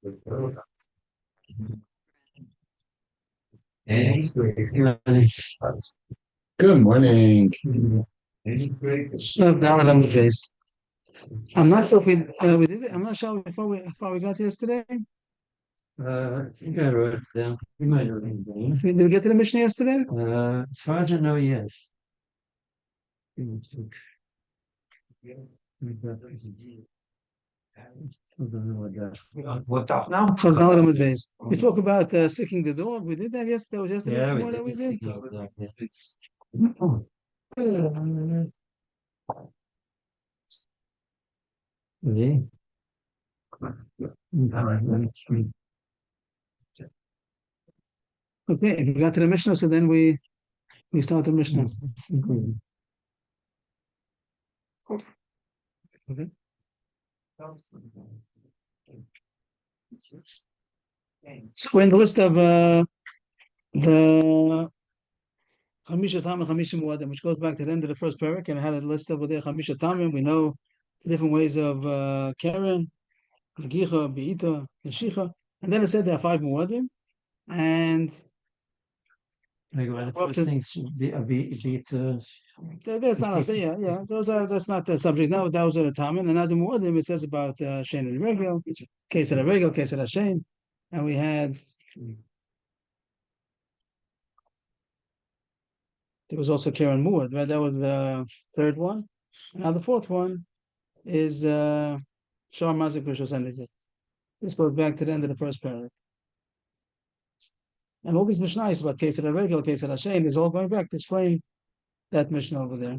Good morning. Down on the face. I'm not sure if we did it. I'm not sure before we got yesterday. I think I wrote it down. You might have written it down. Did we get to the mission yesterday? As far as I know, yes. What off now? Down on the face. We spoke about sicking the dog. We did that yesterday. Was yesterday Yeah, before we that we did. Really? Okay, if we got to the Mishnah, so then we start the Mishnah. Okay. So we're in the list of the Chamisha Tam and Chamisha Muadim, which goes back to the end of the first parak, and I had a list over there Chamisha Tamim. We know the different ways of Karen, Nagicha, Beita, Nashicha, and then it said there are 5 Muadim, and Like one of the first things beat that's not that's not the subject. No, that was at a time, and another Muadim it says about Shane and Regel, case of the Regel, case of the Shane, and we had. There was also Karen Moore, right? That was the third one. Now the fourth one is Shar Mazik Rishos. This goes back to the end of the first paragraph. And all these Mishnahs about case of the regular, case of the Hashem is all going back to explain that Mishnah over there.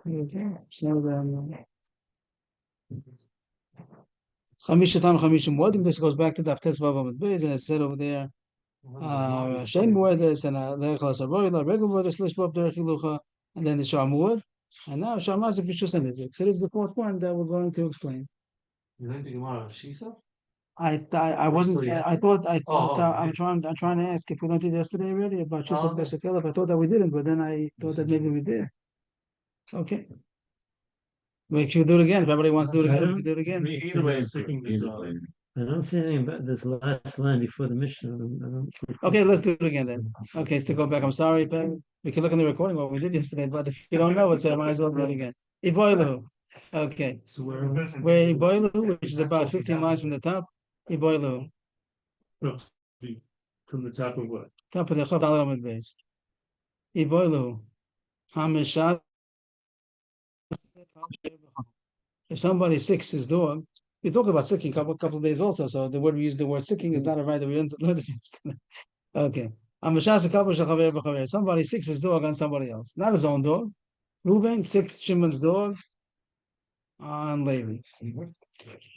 Chamishatam Chamishim Moedim. This goes back to the Aftes Vavam Beis, and it said over there. Shane Moedes and Lechlas Aroila, regular Moedes Lishbab Derech Hilucha, and then the Shar Moed, and now Shar Mazik Rishos. So this is the fourth one that we're going to explain. You learned the Gemara of Shisa? I wasn't. I thought. So I'm trying to ask if we learned it yesterday already about Shisa Besakelef. I thought that we didn't, but then I thought that maybe we did. Okay. Make sure we do it again. If everybody wants to do it again, we do it again. Either way, it's sticking to the I don't see anything about this last line before the mission. Okay, let's do it again then. Okay, so go back. I'm sorry, but we can look in the recording what we did yesterday. But if you don't know it, so I might as well do it again. Iboilu. Okay. So we're Iboilu, which is about 15 lines from the top. Iboilu. From the top of what? Top of the Chav base. Iboilu. Hamishat. If somebody sicks his dog, we talk about sicking a couple of days also. So the word we use, the word sicking, is not a right that we learned it yesterday. Okay. Somebody sicks his dog on somebody else, not his own dog. Reuben sicked Shimon's dog on Levi.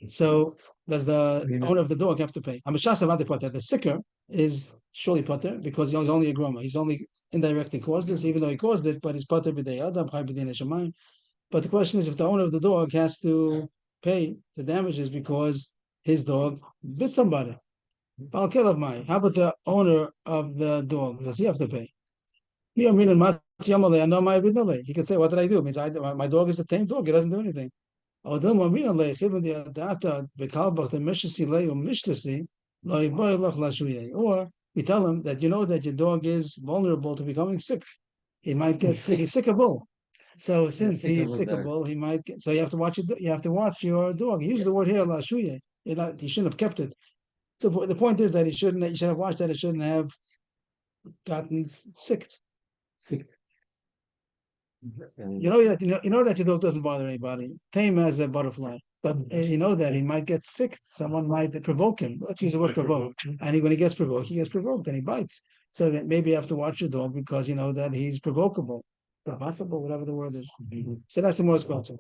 So does the owner of the dog have to pay? The sicker is surely putter because he's only a groma. He's only indirectly caused this, even though he caused it, but he's putter b'dei adam, chai b'dei neshamayim. But the question is if the owner of the dog has to pay the damages because his dog bit somebody. How about the owner of the dog? Does he have to pay? He can say, what did I do? It means my dog is the tame dog. He doesn't do anything. Or we tell him that you know that your dog is vulnerable to becoming sick. He might get sick. He's sickable. So since he's sickable, he might get. So you have to watch it. You have to watch your dog. He uses the word here lashuye. He shouldn't have kept it. The point is that he shouldn't. You should have watched that. It shouldn't have gotten sick. You know that your dog doesn't bother anybody. Tame as a butterfly, but you know that he might get sick. Someone might provoke him. Let's use the word provoke. And when he gets provoked, and he bites. So maybe you have to watch your dog because you know that he's provocable, whatever the word is. So that's the most question.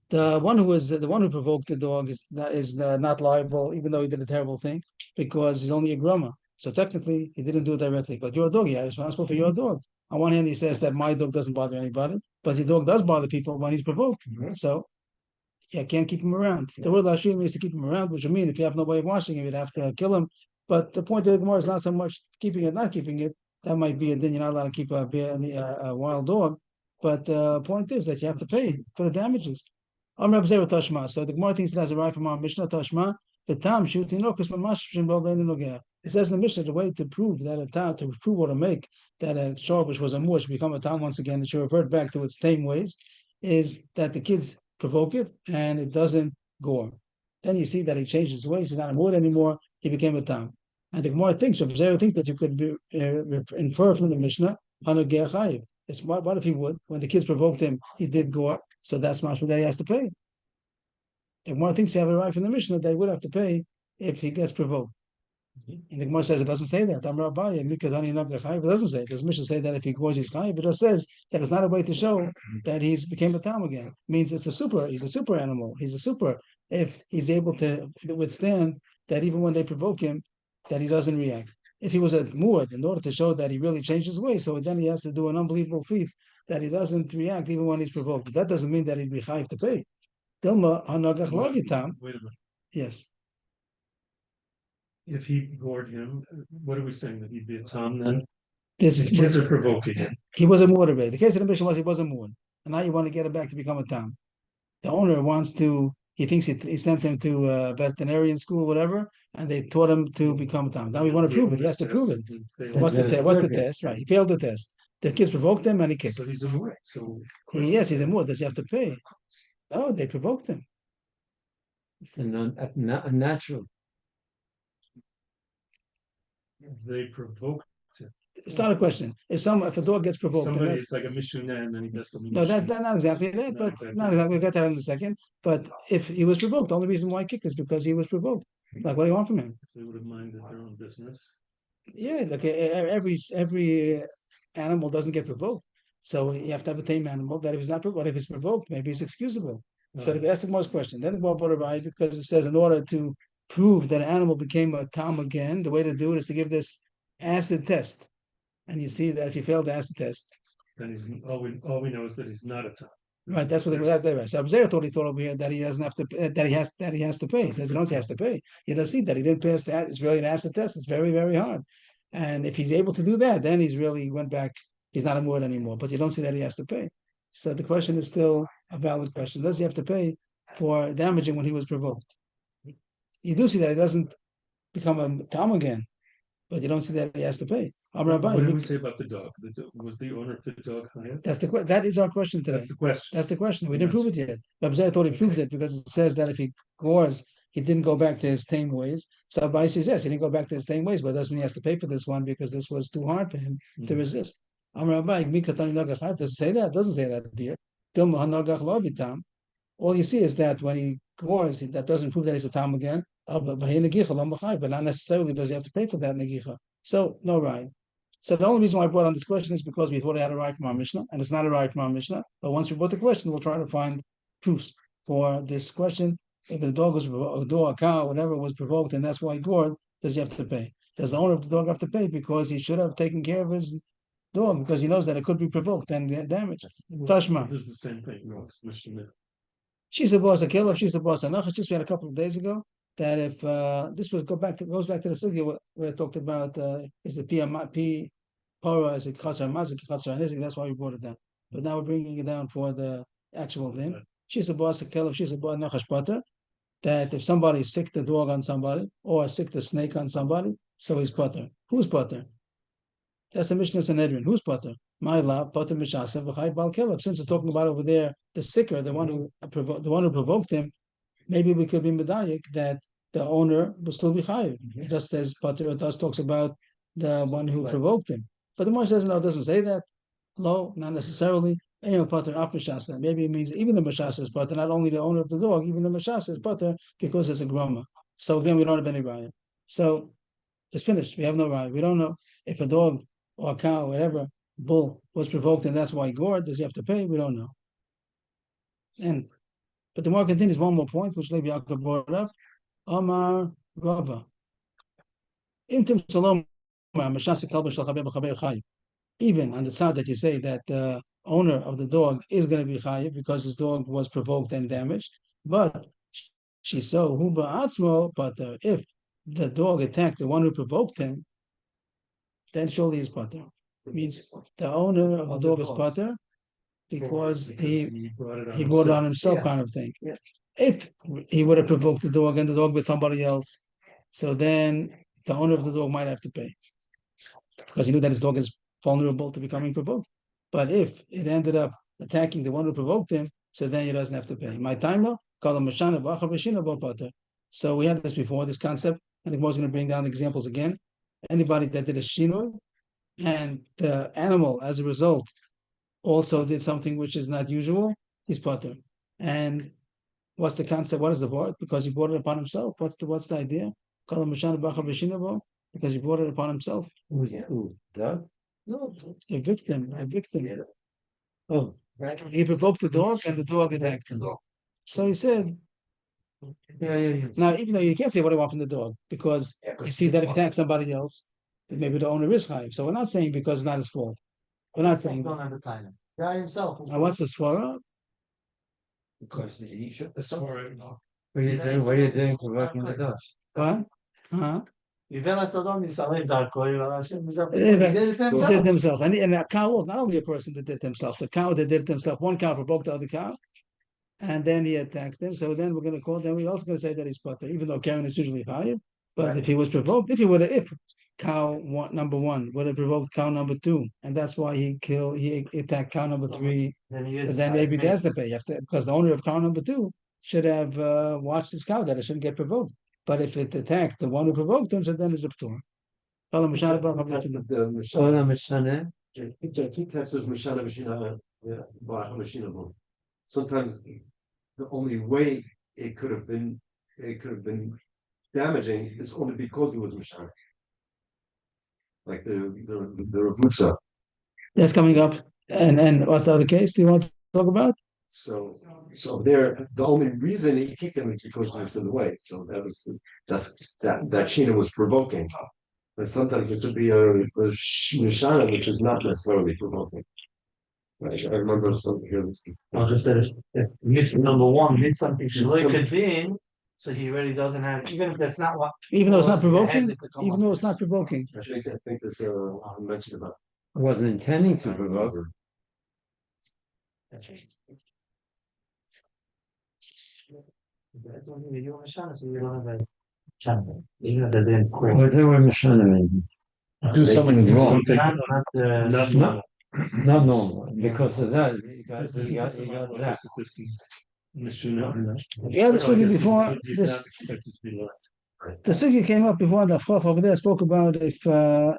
The one who provoked the dog is not liable, even though he did a terrible thing, because he's only a groma. So technically, he didn't do it directly. But you're a dog, you're responsible for your dog. On one hand, he says that my dog doesn't bother anybody, but your dog does bother people when he's provoked. So, yeah, can't keep him around. The word Lashim means to keep him around, which would mean if you have no way of washing him, you'd have to kill him. But the point of the Gemara is not so much keeping it, not keeping it. That might be, and then you're not allowed to keep a wild dog. But the point is that you have to pay for the damages. So the Gemara thinks it has a right from our Mishnah Tashma. The Tam shooting no because it says in the Mishnah the way to prove that a Tam, to prove or to make that a shor which was a mush become a Tam once again, it should revert back to its tame ways, is that the kids provoke it and it doesn't gore. Then you see that he changed his ways, he's not a muad anymore, he became a Tam. And the Gemara thinks, so Zera thinks that you could infer from the Mishnah, it's what if he would? When the kids provoked him, he did gore, so that's mashma that he has to pay. The Gemara thinks you have a right from the Mishnah that he would have to pay if he gets provoked. And the Gemara says it doesn't say that. It doesn't say it. Does Mishnah say that if he gores he's chayiv? It just says that it's not a way to show that he's became a tam again. It means it's he's a super animal. He's a super. If he's able to withstand that even when they provoke him, that he doesn't react. If he was a muad, in order to show that he really changed his way, so then he has to do an unbelievable feat that he doesn't react even when he's provoked. That doesn't mean that he'd be chayiv to pay. Dilma hanagach lo yitam. Wait a minute. Yes. If he gored him, what are we saying? That he'd be a Tom then? The kids are provoking him. He was a muad already. The case of the Mishnah was he was a muad. And now you want to get him back to become a tam. The owner wants to, he thinks he sent him to a veterinarian school, whatever, and they taught him to become a tam. Now we want to prove it. He has to prove it. What's the test? Right. He failed the test. The kids provoked him and he kicked. But he's a muad. So yes, he's a muad. Does he have to pay? No, they provoked him. It's a natural. They provoked him. It's not a question. If a dog gets provoked, somebody is like a mishunah and then he does something. No, that's not exactly that, but not exactly. We'll get that in a second. But if he was provoked, the only reason why he kicked is because he was provoked. Like, what do you want from him? If they would have minded their own business. Yeah, like every animal doesn't get provoked. So you have to have a tame animal that if it's not provoked, but if it's provoked, maybe it's excusable. So that's the most question. Then the Gemara brought it right because it says in order to prove that an animal became a tam again, the way to do it is to give this acid test. And you see that if you fail the acid test, then he's all we know is that he's not a tam. Right, that's what they were. So Abzera thought over here that he doesn't have to, that he has to pay. He says he don't have to pay. He does see that he didn't pass that. It's really an acid test. It's very, very hard. And if he's able to do that, then he's really went back. He's not a muad anymore. But you don't see that he has to pay. So the question is still a valid question. Does he have to pay for damaging when he was provoked? You do see that he doesn't become a tam again, but you don't see that he has to pay. What did we say about the dog? Was the owner of the dog hired? That is our question today. That's the question. That's the question. We didn't prove it yet. But I thought he proved it because it says that if he gores, he didn't go back to his tame ways. So Abai says yes, he didn't go back to his tame ways, but it doesn't mean he has to pay for this one because this was too hard for him to resist. Does it say that? It doesn't say that, dear. All you see is that when he gores, that doesn't prove that he's a tam again. But not necessarily does he have to pay for that negicha. So no right. So the only reason why I brought on this question is because we thought it had a right from our Mishnah, and it's not a right from our Mishnah. But once we brought the question, we'll try to find proofs for this question. If a dog was a dog, a cow, whatever was provoked, and that's why he gored, does he have to pay? Does the owner of the dog have to pay because he should have taken care of his dog because he knows that it could be provoked and damaged? Tashma. This is the same thing. No, Mishnah. She's a boss a killer. She's a boss a nachas. Just we had a couple of days ago that if this goes back to the sugya where it talked about is it p para is it chaser mazik chaser anizik. That's why we brought it down. But now we're bringing it down for the actual din. She's a boss a killer. She's a boss nachash pata. That if somebody sick the dog on somebody or sick the snake on somebody, so he's potter. Who's potter? That's the Mishnah Sanhedrin. Who's potter? My love, potter mishasev v'chay bal kelev. Since it's talking about over there the sicker, the one who provoked him, maybe we could be medayik that the owner will still be chayiv. It just says potter. It does talks about the one who provoked him. But the Moshe says no, it doesn't say that. No, not necessarily. Maybe it means even the mashasa is potter, not only the owner of the dog, even the mashasa is potter because it's a groma. So again, we don't have any raya. So it's finished. We have no raya. We don't know if a dog or a cow, or whatever, bull was provoked and that's why he gored. Does he have to pay? We don't know. But the more continues, one more point, which Levi Yaakov brought up. Amar Rava. Even on the side that you say that the owner of the dog is going to be chayiv because his dog was provoked and damaged, but she saw hu ba'atzmo, but if the dog attacked the one who provoked him, then surely he's pater. It means the owner of the dog is pater, because he brought it on himself, kind of thing. If he would have provoked the dog and the dog with somebody else, so then the owner of the dog might have to pay because he knew that his dog is vulnerable to becoming provoked. But if it ended up attacking the one who provoked him, so then he doesn't have to pay. My timer, so we had this before, this concept, and the Gemara is going to bring down examples again. Anybody that did a shinoi and the animal, as a result, also did something which is not usual, he's potter. And what's the concept? What is the word? Because he brought it upon himself. What's the idea? Because he brought it upon himself. Who? Dog? No, a victim. Oh, He provoked the dog, and the dog attacked him. So he said, yeah. now, even though you can't say what I want from the dog, because you see that if he attacks somebody else, then maybe the owner is chayiv. So we're not saying because it's not his fault. We're not saying Don't have the time. Guy himself. Now, what's the svara? Because he should the sword. What are you doing provoking the dog? What? Huh? Even I saw them, he saw him dark. He did it himself. And a cow was not only a person that did it himself, the cow that did it himself. One cow provoked the other cow, and then he attacked him. So then we're going to call, then we're also going to say that he's potter, even though Karen is usually higher. But right. If he was provoked, if cow number one would have provoked cow number two, and that's why he attacked cow number three, then maybe there's the pay. Because the owner of cow number two should have watched his cow that it shouldn't get provoked. But if it attacked the one who provoked him, so then it's a p'tur. Two types of mashana mashina. Sometimes the only way it could have been damaging is only because it was mashana. Like the Ravutza. That's coming up. And what's the other case do you want to talk about? So there, the only reason he kicked him is because he was in the way. So that Shina was provoking. But sometimes it could be a Mishana, which is not necessarily provoking. Right? I remember something here. I'll just say if miss number one did something so he really doesn't have, even if that's not what, even though it's not provoking, even though it's not provoking. I think this mentioned about. I wasn't intending to provoke. That's right. That's something you do on Mashana, so you don't have a channel. Even if they didn't quit. What do Mashana mean? Do something wrong. Not normal. Because of that, you got that. Yeah, the sugi before this. The sugi came up before the Chaf over there spoke about if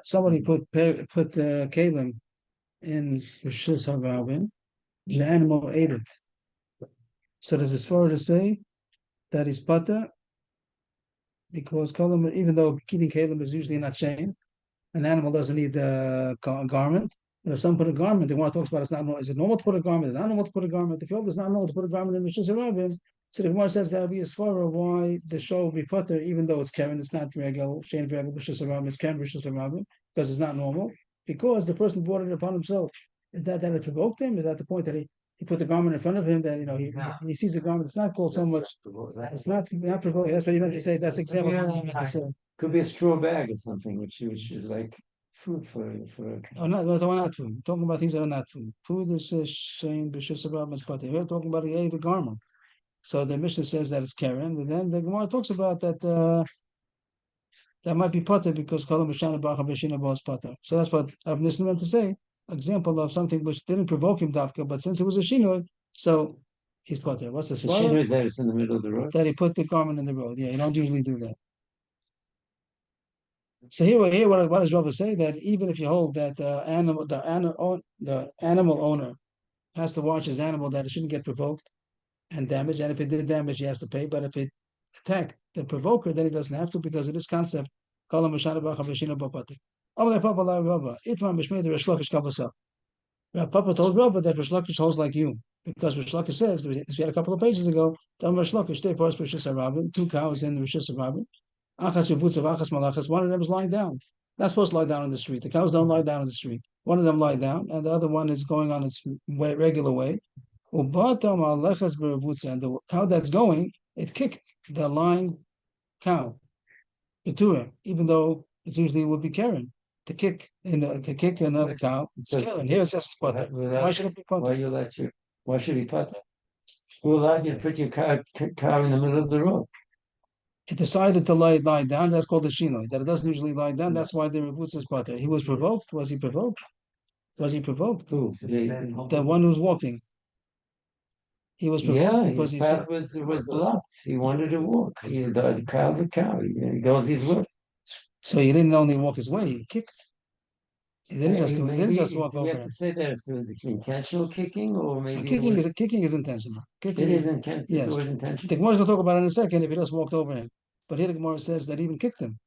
somebody put kalim in Rishus HaRabim, the animal ate it. So does this far to say that is pata? Because kalim, even though eating kalim is usually not shame, an animal doesn't need a garment. And if someone put a garment, the one talks about it's not normal. Is it normal to put a garment? Is it not normal to put a garment? If it's not normal to put a garment in Rishus HaRabim, so the Gemara says that would be as far as why the show will be putter, even though it's Karen, it's not regal, Shane regal Rishus HaRabim, it's Karen Rishus HaRabim, because it's not normal, because the person brought it upon himself. Is that it provoked him? Is that the point that he put the garment in front of him that he sees the garment? It's not called so much. It's not provoking. That's what you meant to say. That's example. Could be a straw bag or something, which is like food for. Oh, not food. I'm talking about things that are not food. Food is shame Rishus HaRabim, but we're talking about the garment. So the Mishnah says that it's Karen, and then the Gemara talks about that that might be potter because Kol Mishana Bacha Beshina Bo is potter. So that's what Rav Nissan meant to say. Example of something which didn't provoke him dafka, but since it was a shinoi, so he's potter. What's this? The shinoi is there; it's in the middle of the road. That he put the garment in the road. Yeah, you don't usually do that. So here, what does Rav say? That even if you hold that the animal owner has to watch his animal that it shouldn't get provoked and damage, and if it did damage, he has to pay. But if it attacked the provoker, then he doesn't have to because of this concept. Papa told Rabba that Rish Lakish holds like you because Rish Lakish says, as we had a couple of pages ago, two cows in the Rishus HaRabim. One of them is lying down. Not supposed to lie down in the street. The cows don't lie down in the street. One of them lie down, and the other one is going on its regular way. And the cow that's going, it kicked the lying cow, even though it usually would be Karen. to kick another cow. It's killing. Here it's just potter. Why should it be potter? Why should he put that? Who allowed you to put your car in the middle of the road? It decided to lie down. That's called a shinoi. That it doesn't usually lie down. That's why they reputs his potter. He was provoked. Was he provoked? Was he provoked? Who? The one who's walking. He was provoked Yeah, because his he said. path was blocked. He wanted to walk. The cow's a cow. He goes his way. So he didn't only walk his way. He kicked. He didn't just walk You over have to him. say that it's intentional kicking, or maybe Kicking is intentional. Kicking it is is intentional. yes. It's always intentional. The Gemara is going to talk about it in a second if he just walked over him. But here the Gemara says that he even kicked him.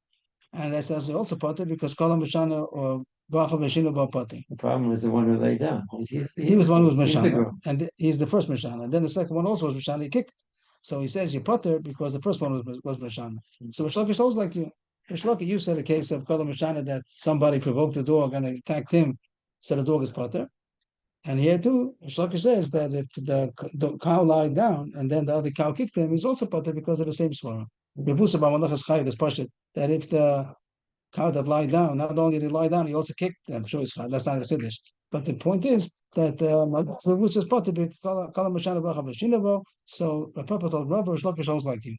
And that's also potter because Kolam Mashana or Bacha Veshina Ba potter. The problem was the one who lay down. He was the one who was he's the Mashana. girl. And he's the first Mashana. And then the second one also was Mashana. He kicked. So he says you potter because the first one was Mashana. So Rishlaki shows like you. Rishlaki, you said a case of Kolam Mashana that somebody provoked the dog and attacked him. So the dog is potter. And here too, Rishlaki says that if the cow lied down and then the other cow kicked him, he's also potter because of the same swara. That if the cow that lied down, not only did he lie down, he also kicked them. Sure, that's not a chiddush. But the point is that says potter so a purpose of Rabbi Rishlaki holds like you.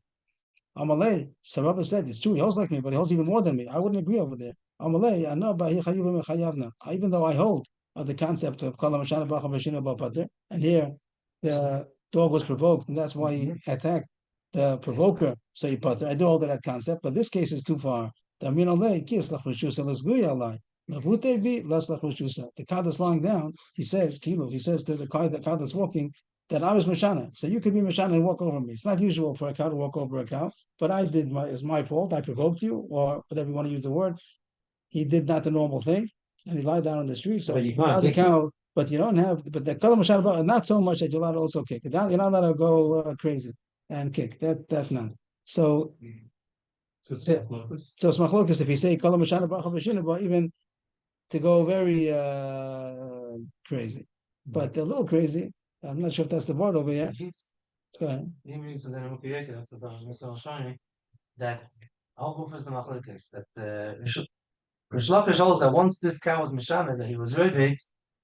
Amalei, so Rabbi said it's true, he holds like me, but he holds even more than me. I wouldn't agree over there. Amalei, I know about even though I hold of the concept of Kala Mashana Bacha Vashina Bapater, and here the dog was provoked, and that's why he attacked the provoker, so he putter. I do hold that concept, but this case is too far. The cow that's lying down, he says to the cow that's walking, that I was Mashana. So you could be Mashana and walk over me. It's not usual for a cow to walk over a cow, but it's my fault. I provoked you, or whatever you want to use the word. He did not the normal thing, and he lied down on the street. So now the cow, but you don't have, but the Kala Mashana, not so much that you're allowed to also kick. You're not allowed to go crazy and kick. That's not. So it's machlokas if you say Kala Mashana Bacha Vashina, even to go very crazy, but a little crazy. I'm not sure if that's the word over here. Go ahead. That all of us the machlokes that Rish Lakish holds that once this cow was mishana that he was roived,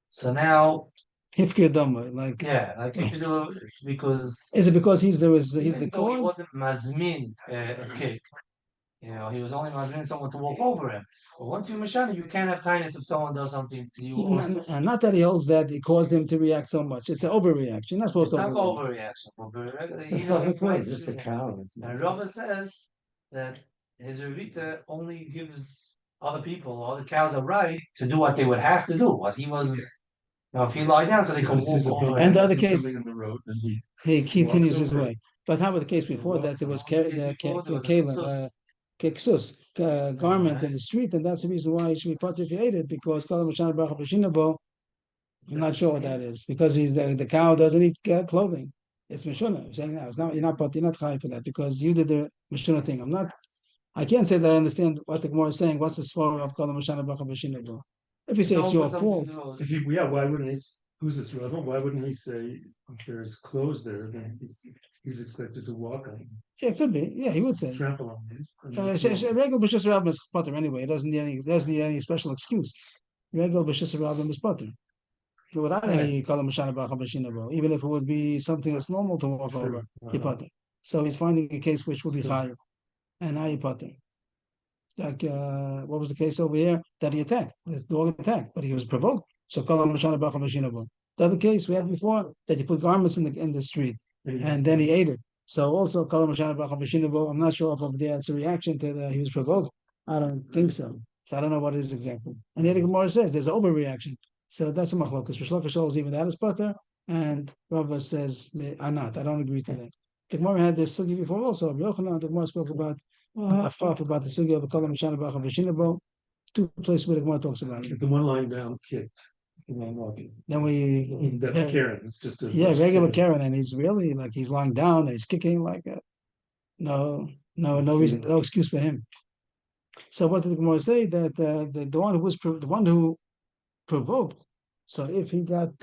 so now Hifkir Dama, like like you can do because is it because he's the he cause? wasn't mazmin okay. You know, he was only mazmin someone to walk over him. But once you're mishana, you can't have kindness if someone does something to you. Not that he holds that it caused him to react so much. It's an overreaction. You're not supposed it's to not overreaction. It's just a cow. And Rava says that his Revita only gives other people, other cows, a right to do what they would have to do. What he was, if he lied down, so they could walk over. And the other case, he continues his way. But how about the case before that? There was keksus garment in the street, and that's the reason why he should be patrificated because I'm not sure what that is because he's the cow doesn't eat clothing. It's mishuna. I'm saying now it's not you're not high for that because you did the mishuna thing. I can't say that I understand what the Gemara is saying. What's the svar of Kala Mashana Bacha Vashina? If you say it's your fault, why wouldn't he? Who's this relevant? Why wouldn't he say if there's clothes there, then he's expected to walk on? Yeah, it could be. Yeah, he would say. Trample on them. Regular b'shis rabbim is potter anyway. It doesn't need any special excuse. Regular b'shis rabbim is potter. Without any Kala Mashana Bacha Vashina, even if it would be something that's normal to walk over, he potter. So he's finding a case which would be higher. And now he potter. Like what was the case over here that he attacked? His dog attacked, but he was provoked. So the other case we had before that he put garments in the street and then he ate it. So also I'm not sure if over there it's a reaction to he was provoked. I don't think so. So I don't know what it is exactly. And the Gemara says there's an overreaction. So that's a machlokas. Rish Lakish shows even that is potter, and Rava says I don't agree to that. The Gemara had this sugi before also. Yochanan, the Gemara spoke about about the sugi of the Kala Mashana Bacha V'Shinabo. Two places where the Gemara talks about it. The one lying down kicked. Then that's Karen. It's just a regular Karen, and he's really like he's lying down and he's kicking like no reason, no excuse for him. So what did the Gemara say that the one who provoked? So if he got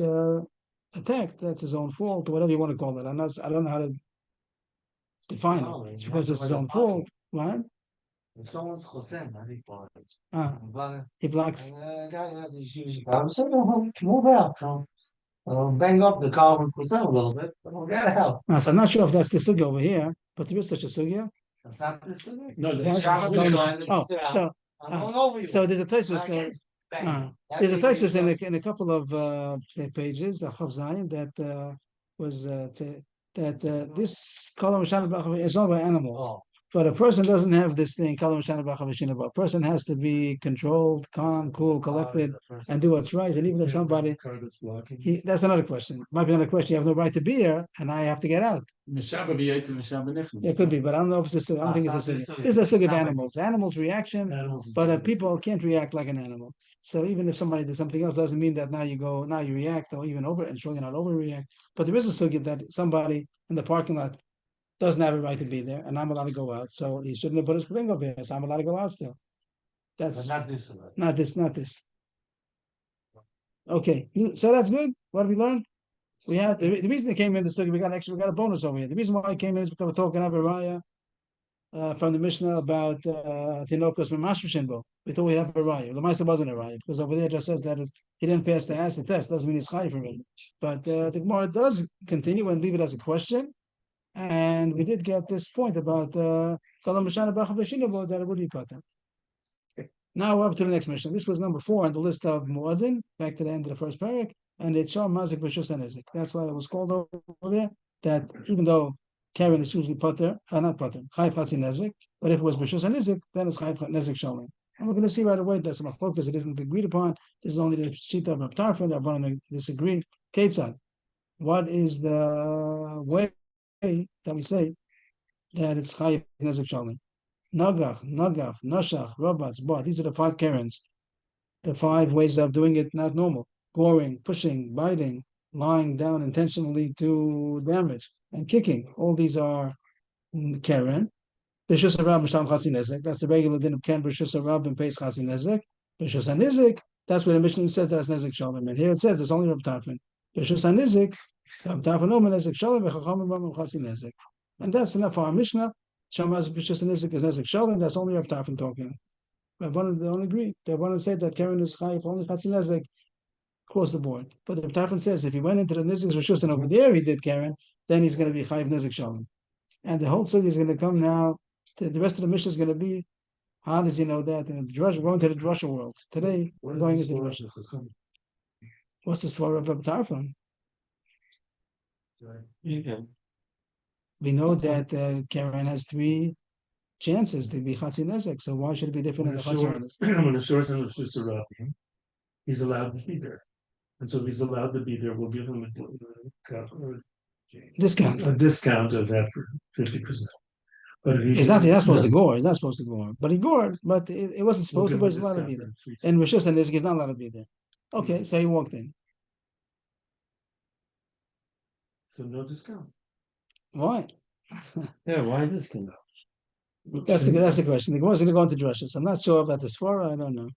attacked, that's his own fault, or whatever you want to call it. I don't know how to define it. It's because it's his own fault, right? If someone's Hossein, how do you call it? Ah, Block- he blocks. And the guy has a huge car. So move out. So, bang up the car with Hossein a little bit. But get out. So I'm not sure if that's the sugya over here, but there is such a sugya. That's not this. No, Why- Oh, so I'm going over you. so there's a Tosfos there. Bang. There's a That's Tosfos it. in a couple of pages, the Chav Zayin, that was that this Kol HaMashana B'Achav is all by animals. Oh, But a person doesn't have this thing, Kol HaMashana B'Achav Shinabah. A person has to be controlled, calm, cool, collected, and do what's right. And even if somebody, Car that's blocking. that's another question. Might be another question. You have no right to be here, and I have to get out. It could be, but I don't know if it's a, I don't think it's a sugya. This is a sugya of animals. Animals reaction, Animals. is but different. people can't react like an animal. So even if somebody does something else, doesn't mean that now you react, or even over, and surely not overreact. But there is a sugya that somebody in the parking lot doesn't have a right to be there, and I'm allowed to go out. So he shouldn't have put his ring over here. So I'm allowed to go out still. but That's not this. not this, not this. Okay, so that's good. What did we learn? We had the reason it came in the sugya. We got a bonus over here. The reason why it came in is because we're talking about Raya from the Mishnah about Tinokus Mamashvishimbo. We thought we'd have a Raya. The Maisa wasn't a Raya because over there it just says that he didn't pass the acid test. Doesn't mean he's high from it. But the Gemara does continue and leave it as a question. And we did get this point about Kalam Mishana Bachavashinabo that it would be Pater. Now we're up to the next mission. This was number 4 on the list of Muadin, back to the end of the first parak, and it's Shah Mazik Vishus and Ezik. That's why it was called over there. That even though Karen is usually Pater, not Pater, Chayv Chatzin Ezik, but if it was Vishus and Ezik, then it's Chayv Nezik Shalim. And we're going to see right away that some focus it isn't agreed upon. This is only the sheet of Rab Tarfon. I want to disagree. Ketzad, what is the way that we say that it's Chayv Nezik Shalim? Nagach, Nashach, Robots, Bot. These are the 5 Karens. The 5 ways of doing it not normal. Goring, pushing, biting, lying down intentionally to damage, and kicking. All these are Karen. Bishus Arab Mishtam Chatzin. That's the regular din of Ken, Bishus Arab and Pace Chatzin Nezek. Bishus Anizik, that's where the Mishnah says that's Nezek Shalom. And here it says it's only Rab Tarfon. Bishus Anizik, Rab Tarfon Omer Nezek Shalom, Vechacham Ram Chatzin Nezek. And that's enough for our Mishnah. Shammaz Bishus Anizik is Nezek Shalom, that's only Rab Tarfon talking. Rabbanan don't agree. The Rabbanan said that Karen is Chayif only Chatzin Nezek across the board. But the Tarfon says if he went into the Nezek Rishus and over there he did Karen, then he's going to be Chayif Nezek Shalom. And the whole sugi is going to come now. The rest of the mission is going to be how does he know that? And we're going to the Drusha world today. We're going into the Drusha. What's the story of Rabbi Tarfon? Yeah. We know that Karen has 3 chances to be Chatzin Nezek. So why should it be different in the Chatzin Nezek? When the shores and the shus are up, he's allowed to be there. And so if he's allowed to be there, we'll give him Discount. a discount of after 50%. But if He's not supposed to gore. He's not supposed to gore. But he gored. But it wasn't we'll supposed to, give but him he's a allowed to discount be there. for And Rishus and Nezek, he's not allowed to be there. Okay, so he walked in. So no discount. Why? Yeah, why discount? That's the question. The Gemara is going to go into drushes. I'm not sure if that's Sfara. I don't know.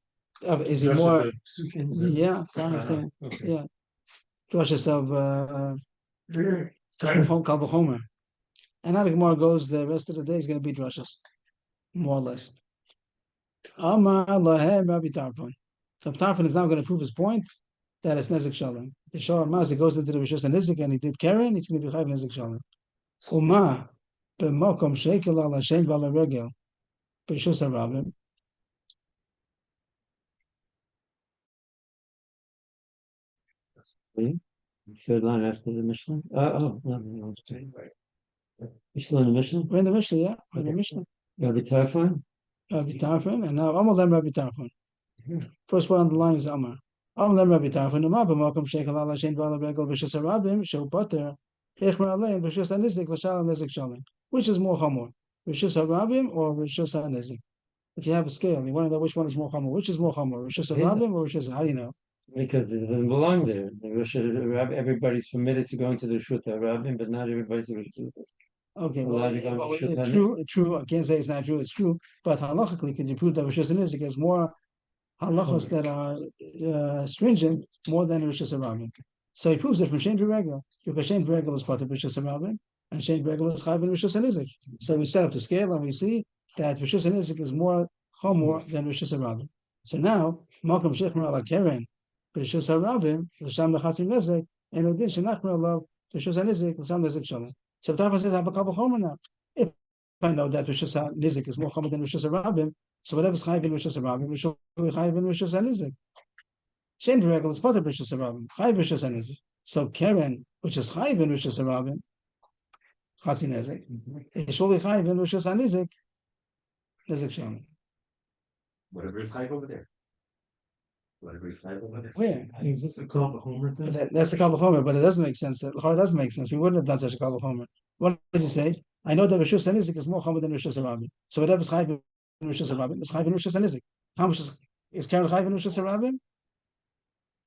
Is he Josh more? is a psukim, is it? Yeah, kind of thing. Okay. Yeah, drushes of Kal V'chomer. And how the Gemara goes, the rest of the day is going to be drushes, more or less. Amar lahem Rabbi Tarfon. So Tarfon is now going to prove his point that it's Nezek Shalom. The Shor Mazi goes into the Rishus and Nizik and he did Karen. It's going to be Chayv Nezek Shalom. Uma b'mokom shekel al Hashem v'al regel b'Rishus HaRabim. Third line after the Mishnah. No. You still in the Mishnah? We're in the Mishnah, yeah. We're in the Mishnah. Rabbi Tarfon? Rabbi Tarfon, and now Amalem Rabbi Tarfon. First one on the line is Amar. Amalem Rabbi Tarfon, Umar b'mokom shekel al Hashem v'al regel b'Rishus HaRabim shel pater echmer alein b'Rishus HaNizik l'shalom Nezek Shalom. Which is more chamor, Rishus HaRabim or Rishus HaNizik? If you have a scale, you want to know which one is more chamor. Which is more chamor, Rishus HaRabim or Rishus? How do you know? Because it doesn't belong there. Everybody's permitted to go into the Shut HaRabim, but not everybody's Okay, allowed to go into Shut it's true. I can't say it's not true. It's true, but halachically, can you prove that Rishus HaNizik has more halachos that are stringent more than Rishus HaRabim? So he proves it from Shein V'Regel, because Shein V'Regel is part of Rishus HaRabim, and Shein V'Regel is Chayv and Rishus HaNizik. So we set up the scale and we see that Rishus Nizik is more Chomor than Rishus Rabim. So now, Malcolm Shechmer ala Keren, Rishus Rabim, L'sham Lechatzin Nizik, and Udin Shenachmer ala Rishus Nizik, L'sham Nizik Shalom. So the Tarfon says, I have a couple Chomer now. If I know that Rishus Nizik is more Chomer than Rishus Rabim, so whatever's Chayiv in Rishus Rabim, we should be Chayiv in Rishus Nizik. Shein V'regel is part of Rishus Rabim, Chayiv Rishus Nizik. So Keren, which is Chayiv in Rishus Rabim, Chatzin Nizik, is surely Chayiv in Rishus Nizik, Nizik Shalom. Whatever is high over there. Whatever is high over there. Where? Is this a call the Homer thing? That's the Kavachomer, but it doesn't make sense. It doesn't make sense. We wouldn't have done such a Kavachomer. What does he say? I know that Rishus Nizik is more Chomer than Rishus Rabim. So whatever is Chayiv in Rishus Rabim is Chayiv in Rishus Nizik. How much is Karen Chayiv in Rishus Rabim?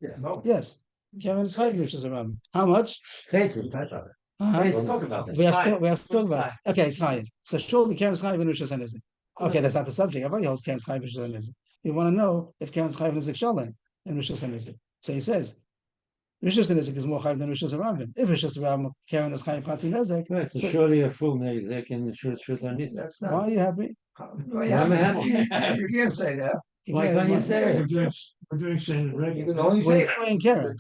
Yes. Yes. Karen is Chayiv in Rishus Rabim. How much? Let's talk about that. We have to talk about it. Okay, it's Chayiv. So surely Karen is Chayiv in Rishus Nizik. Okay, that's not the subject. Everybody holds Karen is Chayiv in Rishus Nizik. You want to know if Karen is Chayiv in Nizik Shalom and Rishus Nizik. So he says, Rishus Nizik is more Chayiv than Rishus Rabim. If Rishus Rabim, Karen is Chayiv Chatzin Nizik. Right, so surely a full Nizik in the Rishus Nizik. Why are you happy? Why am I happy? You can't say that. Why can't you say We're it? doing Shane You regular. can only say We're doing Karen.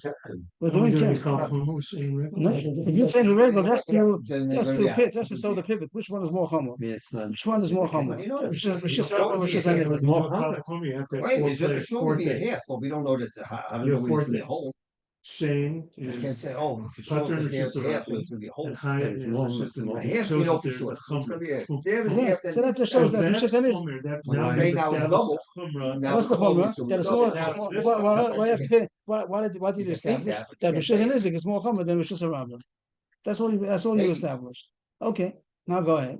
We're doing Karen. We're saying No, regular. if you say the regular, just to that. just to show the pivot. Which one is more Chomer? Yes, man. Which one is more Chomer? You know, Rishus Rabim, Rishus It Nizik. was more Call Chomer. the Homer, you have to have Wait, four it's just players, sure four to be a things. half, but we don't know that how You have to four do it things. a whole. Shane You just can't is say, oh, if it's Butter short, and it's Rishus half, so Rabim. it's gonna be a whole. and high It's and long, Rishus it's long. A Nizik. half, Shows we know that for there's sure. a It's gonna Chomer. be a, there and Yes, half, so then. that just shows that That's Rishus Nizik. Homer, that When now we you've made now established double, a Chomer. now What's the Chomer, Chomer? so That is double more. now. Why have to fit? Why did you You can't establish have it. that You Rishus can't say Nizik is more Chomer than Rishus Rabim? That's all you Maybe. established. Okay, now go ahead.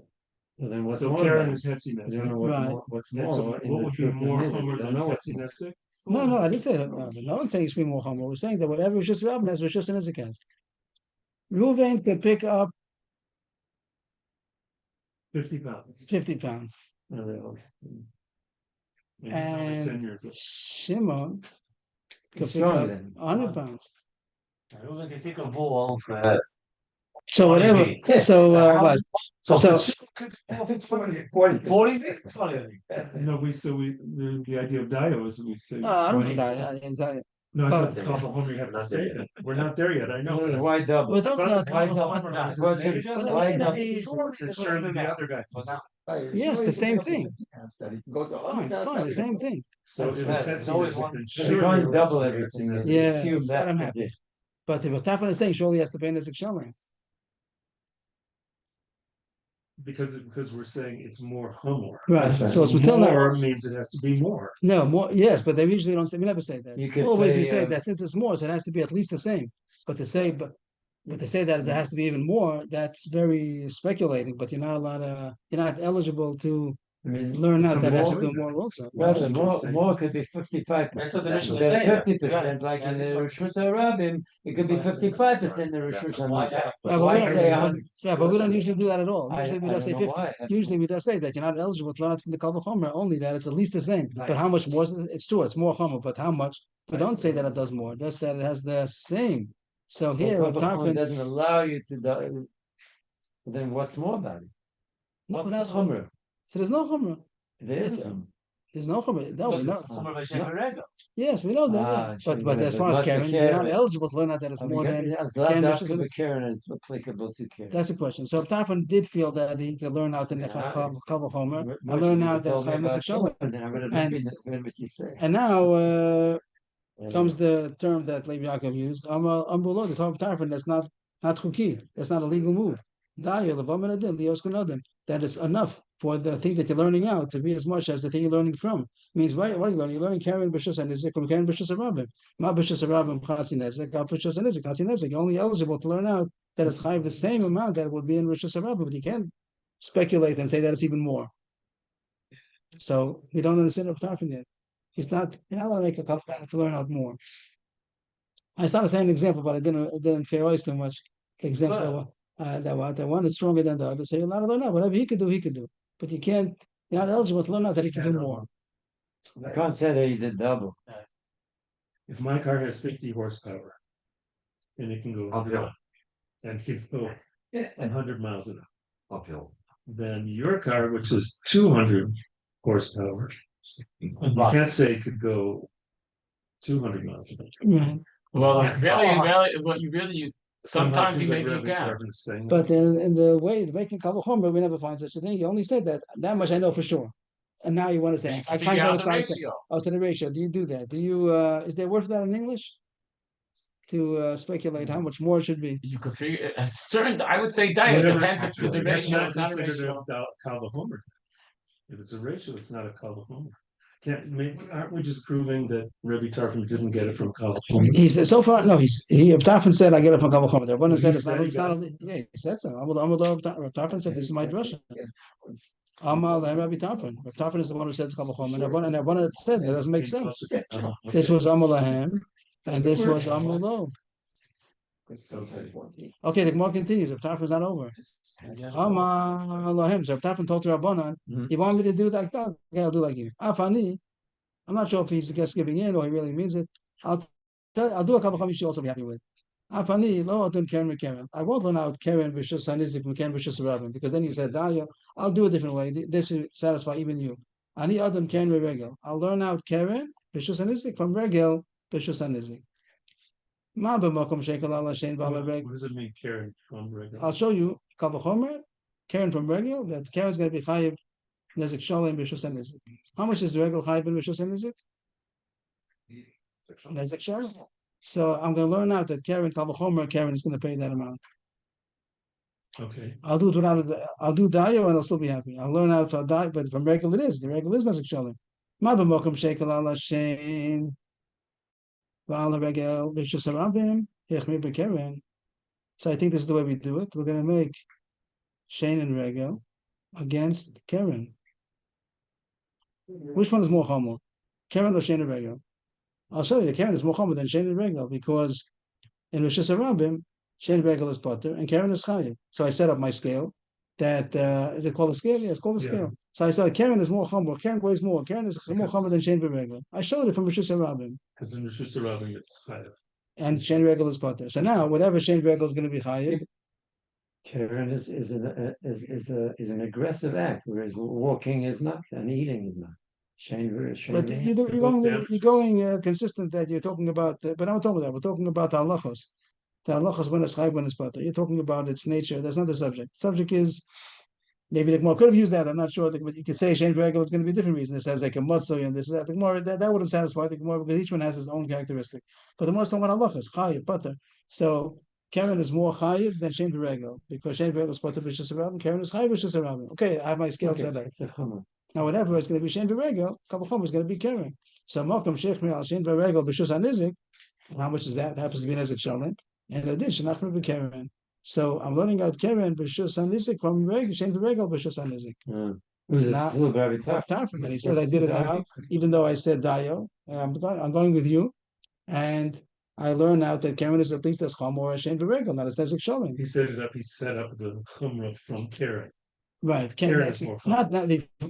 So then what's So more Karen then? is Hetzi We don't know Nizik. what's Right. more. And so in what the would be truth more and Nizik. Homer We don't than know what's Hetzi more. Nizik? No, I didn't say that. No one's saying it's being more Chomer. We're saying that whatever Rishus Rabim has, Rishus Nizik has. Reuven can pick up 50 pounds. 50 pounds. No, they're all- And he's only And 10 years old. Shimon can He's pick up stronger than- 100 pounds. Who can kick a ball for So whatever. feet. So what? So, So- 40 feet? 20 feet. No, the idea of Dio is we say. I don't 20. think that. No, I thought but- call the Homer, you have to say that. We're not there yet, I know. No, but- why double? We're talking about Why Chomer. double? Homer is What's the it- same. why double? It's surely the other guy. Yes, the same thing. Fine, Fine, the same thing. So if it's It's Hetzi always Nizik, one- then They're surely going we're double talking everything. Hetzi There's Nizik. Yeah, assume that's what I'm that's happy. what it- But if Tafan is saying, surely he has to pay Nizik Shalom. Because we're saying it's more Homer. Right. right. So it's still More not. means it has to be more. No, more. Yes, but they usually don't say. We never say that. You could Always we say, say that since it's more, so it has to be at least the same. But to say, but to say that there has to be even more, that's very speculating. But you're not allowed to. You're not eligible to I mean, learn out So that has to more- do more also. well, That's what more, I'm saying. more could be 55%. That's what the Mishnah is saying. 50%, like in the Rishus Rabim, it could be 55% in the Rishus Why Nizik. that? Yeah, Why but say we don't, 100? but we don't usually do that at all. I- Usually we I don't say don't know 50. why. Usually we just say that you're not eligible to learn out from the Kal Chomer, only that it's at least the same. But how much more? It's true, it's more Chomer, but how much? We don't say that it does more, just that it has the same. So here, But Bava Kamma Tarfon, doesn't allow you to do. Then what's more about it? no, What's that's Chomer? So there's no Chomer. There is It's- some. There's no Chomer. No, we know. Chomer b'shem berega. Yes, we know that. Ah, yeah. But as but far as not the Karen, you're not Karen. eligible to learn out that it's more than. As Karen Lavdafka Rishus Nizik. B'Karen is applicable to Karen. That's the question. So Tarfon did feel that he could learn out in the Yeah, Kal Chomer. I Moshe, learned you out that's told me Chayav Nizik about Shalom. Chomer, I would have And- been what you say. And now Anyway. comes the term that Levi Yaakov used. Ambulo, the top Tarfon, that's not chuki. That's not a legal move. Daya, levamin adin, lios kanodin. That is enough for the thing that you're learning out to be as much as the thing you're learning from. Means what are you learning? You're learning Karen B'Shus and Nizik from Karen B'Shus Rabim. Ma B'Shus Rabim Chatzi Nezik, Al B'Shus and Nizik, Chatzi Nezik. You're only eligible to learn out that it's chayiv the same amount that it would be in B'Shus Rabim, but you can't speculate and say that it's even more. So we don't understand what Tarfon yet. You're not allowed to make a kafta to learn out more. I started saying an example, but I didn't theorize too much. The example that one is stronger than the other. So you're allowed to learn out. Whatever he could do. But you can't, you're not eligible to learn out that he can do more. I can't say that he did double. If my car has 50 horsepower and it can go Uphill, and can go 100 miles an hour, uphill. than your car, which is 200 horsepower. You can't say it could go 200 miles an hour. Right. Well, That's really, all. what you really, Somehow it sometimes you seems like maybe Rabbi can. Tarfon is saying But that. in the way the making Kavachomer, we never find such a thing. You only said that much I know for sure. And now you want to say You I can can't figure go out the outside. ratio. Oh, so the ratio. Do you do that? Do you is there a word for that in English? To speculate how much more it should be. You could figure certain. I would say diet Whatever- depends if it's a That's ratio, not it's not a considered ratio. a Kal Vachomer. If it's a ratio, it's not a Kal Vachomer. Aren't we just proving that Rabbi Tarfon didn't get it from Kal Vachomer? He said so far. No, he Tarfon said I get it from Kavachomer. The one Well, said he it's not. said It's he got not. it. Yeah, he said so. Tarfon said this is my drasha. Amal and Rabbi Tarfon. Rabbi Tarfon is the one who said it's Kavachomer. And Rabbi said that doesn't make sense. This was Amalahem, and this was Amalo. Okay, the Gemara continues. Rabbi Tarfon is not over. Amalahem. So Rabbi Tarfon told to Rabbanan, "You want me to do like that? Okay, I'll do like you." Afani. I'm not sure if he's just giving in or he really means it. I'll do a couple of you should also be happy with. Afani lo atum Karen. I won't learn out Karen v'shus hanizik from Karen v'shus rabin because then he said Daya. I'll do a different way. This will satisfy even you. Ani adam Karen regel. I'll learn out Karen v'shus hanizik from regel v'shus hanizik. Ma b'makom shekel ala shein b'ala reg. What does it mean, Karen from regular? I'll show you Kavachomer, Karen from regel. That Karen's going to be chayiv nezik shalem v'shus hanizik. How much is the regel chayiv v'shus hanizik? Nezik shalem. So I'm going to learn out that Karen Kavachomer, Karen is going to pay that amount. Okay. I'll do it without. I'll do dayo and I'll still be happy. I'll learn out for dayo, but from regular it is. The regular is nezik shalem. Ma b'mokum shekel ala shein v'ala regel v'shus harabim yechmir b'Karen. So I think this is the way we do it. We're going to make shein and regel against Karen. Which one is more chomer? Karen or shein and regel? I'll show you the Karen is more chomer than shein and regel because in Rishus Harabim, shein regel is potter and Karen is chayiv. So I set up my scale. That is it called a scale? Yeah, it's called a scale. So I said Karen is more chomer. Karen weighs more. Karen is more chomer than shein regel. I showed it from Rishus Harabim. Because in Rishus Harabim it's chayav. And shein regel is potter. So now whatever shein regel is going to be chayiv. Karen is an aggressive act, whereas walking is not, and eating is not. But you're going consistent that you're talking about. But I'm not talking about that. We're talking about the halachos. The halachos when it's chayiv, when it's potter. You're talking about its nature. That's not the subject. The subject is maybe the Gemara could have used that. I'm not sure. But you could say shein regel. It's going to be a different reason. It says like a matzah and this that. The Gemara that wouldn't satisfy the Gemara because each one has its own characteristic. But the Gemara is talking about halachos, chayiv, potter. So Karen is more chayiv than shein regel because shein regel is potter v'shus harabim. Karen is chayiv v'shus harabim. Okay, I have my scale set up. Now, whatever is going to be shein v'regel, Kavachomer is going to be Karen. So, Malcolm Shechmi al shein v'regel b'shus hanizik. How much is that? It happens to be nezik shalem. And in addition, Achmer be Karen. So, I'm learning out Karen b'shus hanizik from shein v'regel b'shus hanizik. And he says I did it now, even though I said dayo. I'm going with you, and I learn out that Karen is at least as chomer as shein v'regel, not as nezik shalem. He set up the chumrah from Karen. Right, Karen is more not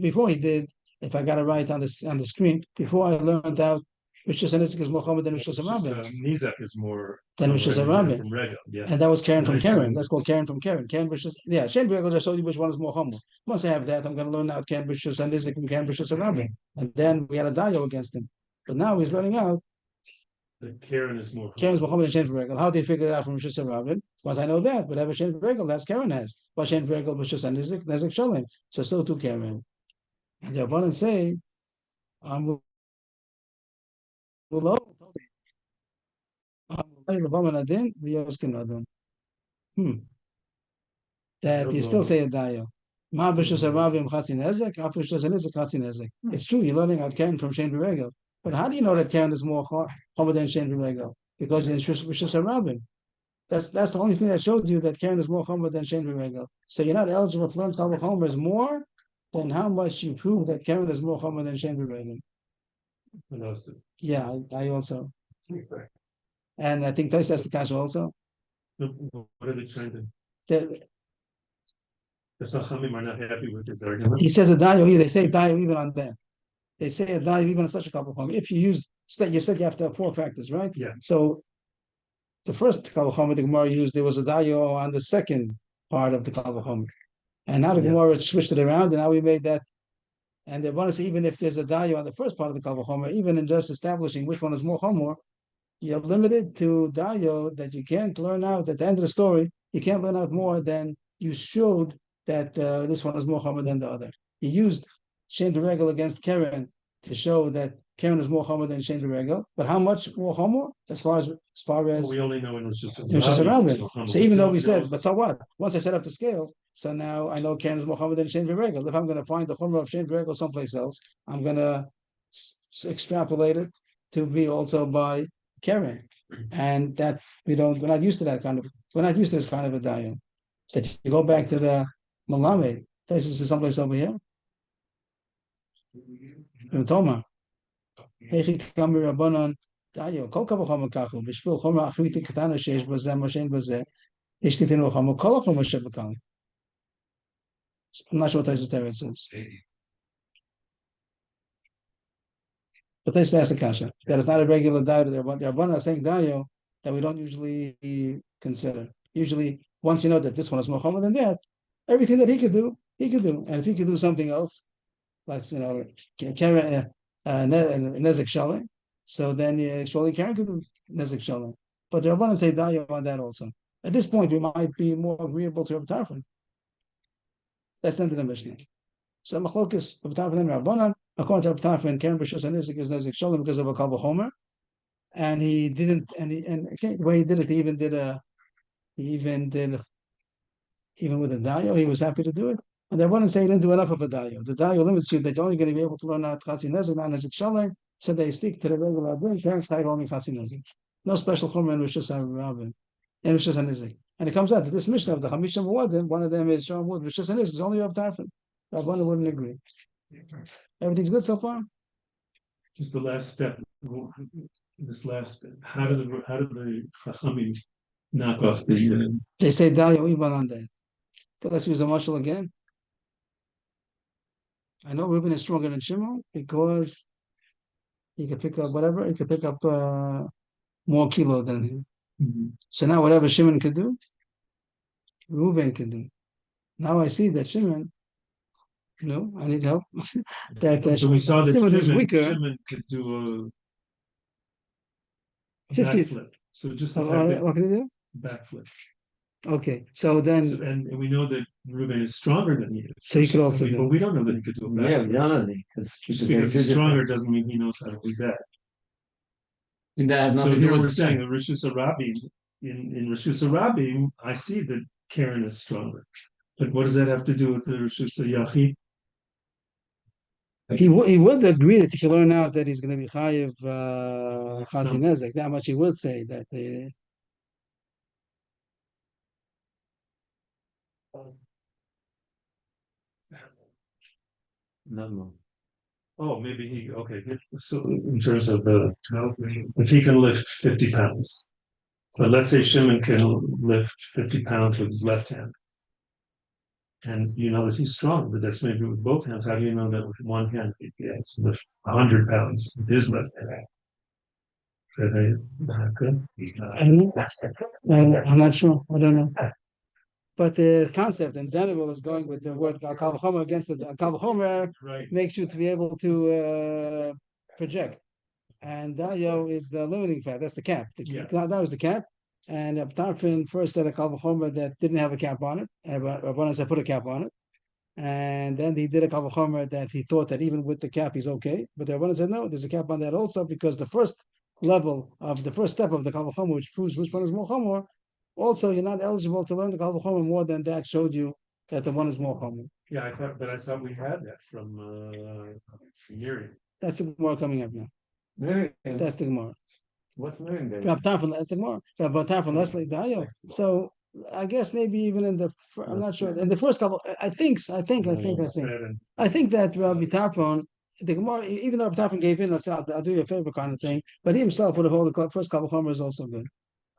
before he did. If I got it right on the screen, before I learned out Rishus Hanizik is more chomer than Rishus Harabim. Nizak is more Than Rishus Harabim. from Regel, yeah. And that was Karen from Karen. That's called Karen from Karen. Karen Rishus, yeah. Shein regel just showed you which one is more chomer. Once I have that, I'm going to learn out Karen Rishus Hanizik from Karen Rishus Harabim, and then we had a dayo against him. But now he's learning out The Karen is more Karen's more chomer than shein regel. How do you figure it out from Rishus Harabim? Once I know that, whatever shein regel, that's Karen has. But shein regel Rishus Hanizik, nezik shalem. So still two Karen. And the Rabbanan say, that you still say a dayo. It's true, you're learning out Karen from shein v'regel. But how do you know that Karen is more chomer than shein v'regel? Because it's Rishus Harabim. That's the only thing that showed you that Karen is more chomer than shein v'regel. So you're not eligible to learn Kal Vachomer is more than how much you prove that Karen is more chomer than shein v'regel. Yeah, I also. And I think Tais has the kasha also. What are they trying to? The Chachamim are not happy with his argument. He says a dayo here. They say dayo even on that. They say a dayo even on such a Kal Vachomer. If you use, you said you have to have 4 factors, right? Yeah. So the first Kal Vachomer the Gemara used, there was a dayo on the second part of the Kal Vachomer. And now the Yeah. Gemara switched it around, and now we made that. And they want to say even if there's a dayo on the first part of the Kal Vachomer, even in just establishing which one is more Chomer, you're limited to dayo that you can't learn out at the end of the story. You can't learn out more than you showed that this one is more Chomer than the other. You used Shem Regel against Karen to show that Karen is more Chomer than Shem Regel, but how much more Chomer as far as We only know it was just. it was just around it. So even though we said, but so what? Once I set up the scale, so now I know Karen is more Chomer than Shem Regel. If I'm going to find the Chomer of Shem Regel someplace else, I'm going to extrapolate it to be also by Karen, and that we're not used to that kind of. We're not used to this kind of a dayan. That you go back to the Malamed. This is someplace over here. In Toma. Hechi kamir rabbanon dayo. Kol kavachom kachu. B'shvil chomer achriti katana sheish b'zeh moshen b'zeh. Ishtitinu chomer kol chomer shebekal. I'm not sure what Taisus Teretz says. But Taisus asks the kasha that it's not a regular dayo. The rabbanon are saying dayo that we don't usually consider. Usually, once you know that this one is more chomer than that, everything that he could do, and if he could do something else, like nezek shalim, so then surely Karen could do nezek shalim. But the Rabbanan say dayo on that also. At this point, we might be more agreeable to Rabbi Tarfon. That's the end of the Mishnah. So machlokes Rabbi Tarfon and Rabbanan, according to Rabbi Tarfon, Karen b'shus nezek is nezek shalim because of a kal v'chomer, and he didn't, the way he did it, even with a dayo, he was happy to do it. And they wouldn't say he didn't do enough of a dayo. The dayo limits you that you're only going to be able to learn out Chatzi Nezek, not Nezek Shalem, so they stick to the regular Abin, parents hide only Chatzi Nezek. No special Chomer in Rishus HaRabin, in Rishus HaNezek. And it comes out that this Mishnah of the Hamisham Wadim, one of them is Shalom Wood, Rishus HaNezek is only Rav Tarfon. Rabbanan wouldn't agree. Everything's good so far? Just the last step. This last step. How do the Chachamim knock off the? They say dayo even on that. But let's use a marshal again. I know Reuben is stronger than Shimon because he could pick up whatever. He could pick up more kilo than him. Mm-hmm. So now whatever Shimon could do, Reuben can do. Now I see that Shimon, I need help. So we saw that Shimon is weaker. Shimon could do a 50. backflip. So just the fact What can he do? that backflip. Okay, so then And we know that Reuben is stronger than he is. So he could also do. But we don't know that he could do a Yeah, backflip. no, Just because he's stronger doesn't mean he knows how to do that. And that has So nothing to do here we're with saying that Rishus Harabim, in Rishus Harabim, I see that Karen is stronger. But what does that have to do with the Rishus Yachid? he would agree that if you learn out that he's going to be chayiv Chatzi Nezek, that much he would say that. No. Oh, maybe okay. So in terms of if he can lift 50 pounds, but let's say Shimon can lift 50 pounds with his left hand. And you know that he's strong, but that's maybe with both hands. How do you know that with one hand he can lift 100 pounds with his left hand? Good? I'm not sure. I don't know. But the concept in general is going with the word Kal Vachomer against the Kal Vachomer makes you to be able to project. And Dayo is the limiting factor. That's the cap. That was the cap. And Tarfin first said a Kal Vachomer that didn't have a cap on it. And Rabbanan said put a cap on it. And then he did a Kal Vachomer that he thought that even with the cap he's okay. But the Rabbanan said no, there's a cap on that also because the first step of the Kal Vachomer, which proves which one is more Chomer, also you're not eligible to learn the Kal Vachomer more than that showed you that the one is more Chomer. Yeah, I thought we had that from Miriam. That's the Gemara coming up now. Miriam. That's the Gemara. What's Miriam? That's the Gemara. From Leslie Dayo. So I guess maybe even in the I'm not sure in the first couple. I think that Rabbi Tarfon, the Gemara, even though Rabbi Tarfon gave in, let's say I'll do you a favor kind of thing, but he himself would have held the first couple Chomer is also good.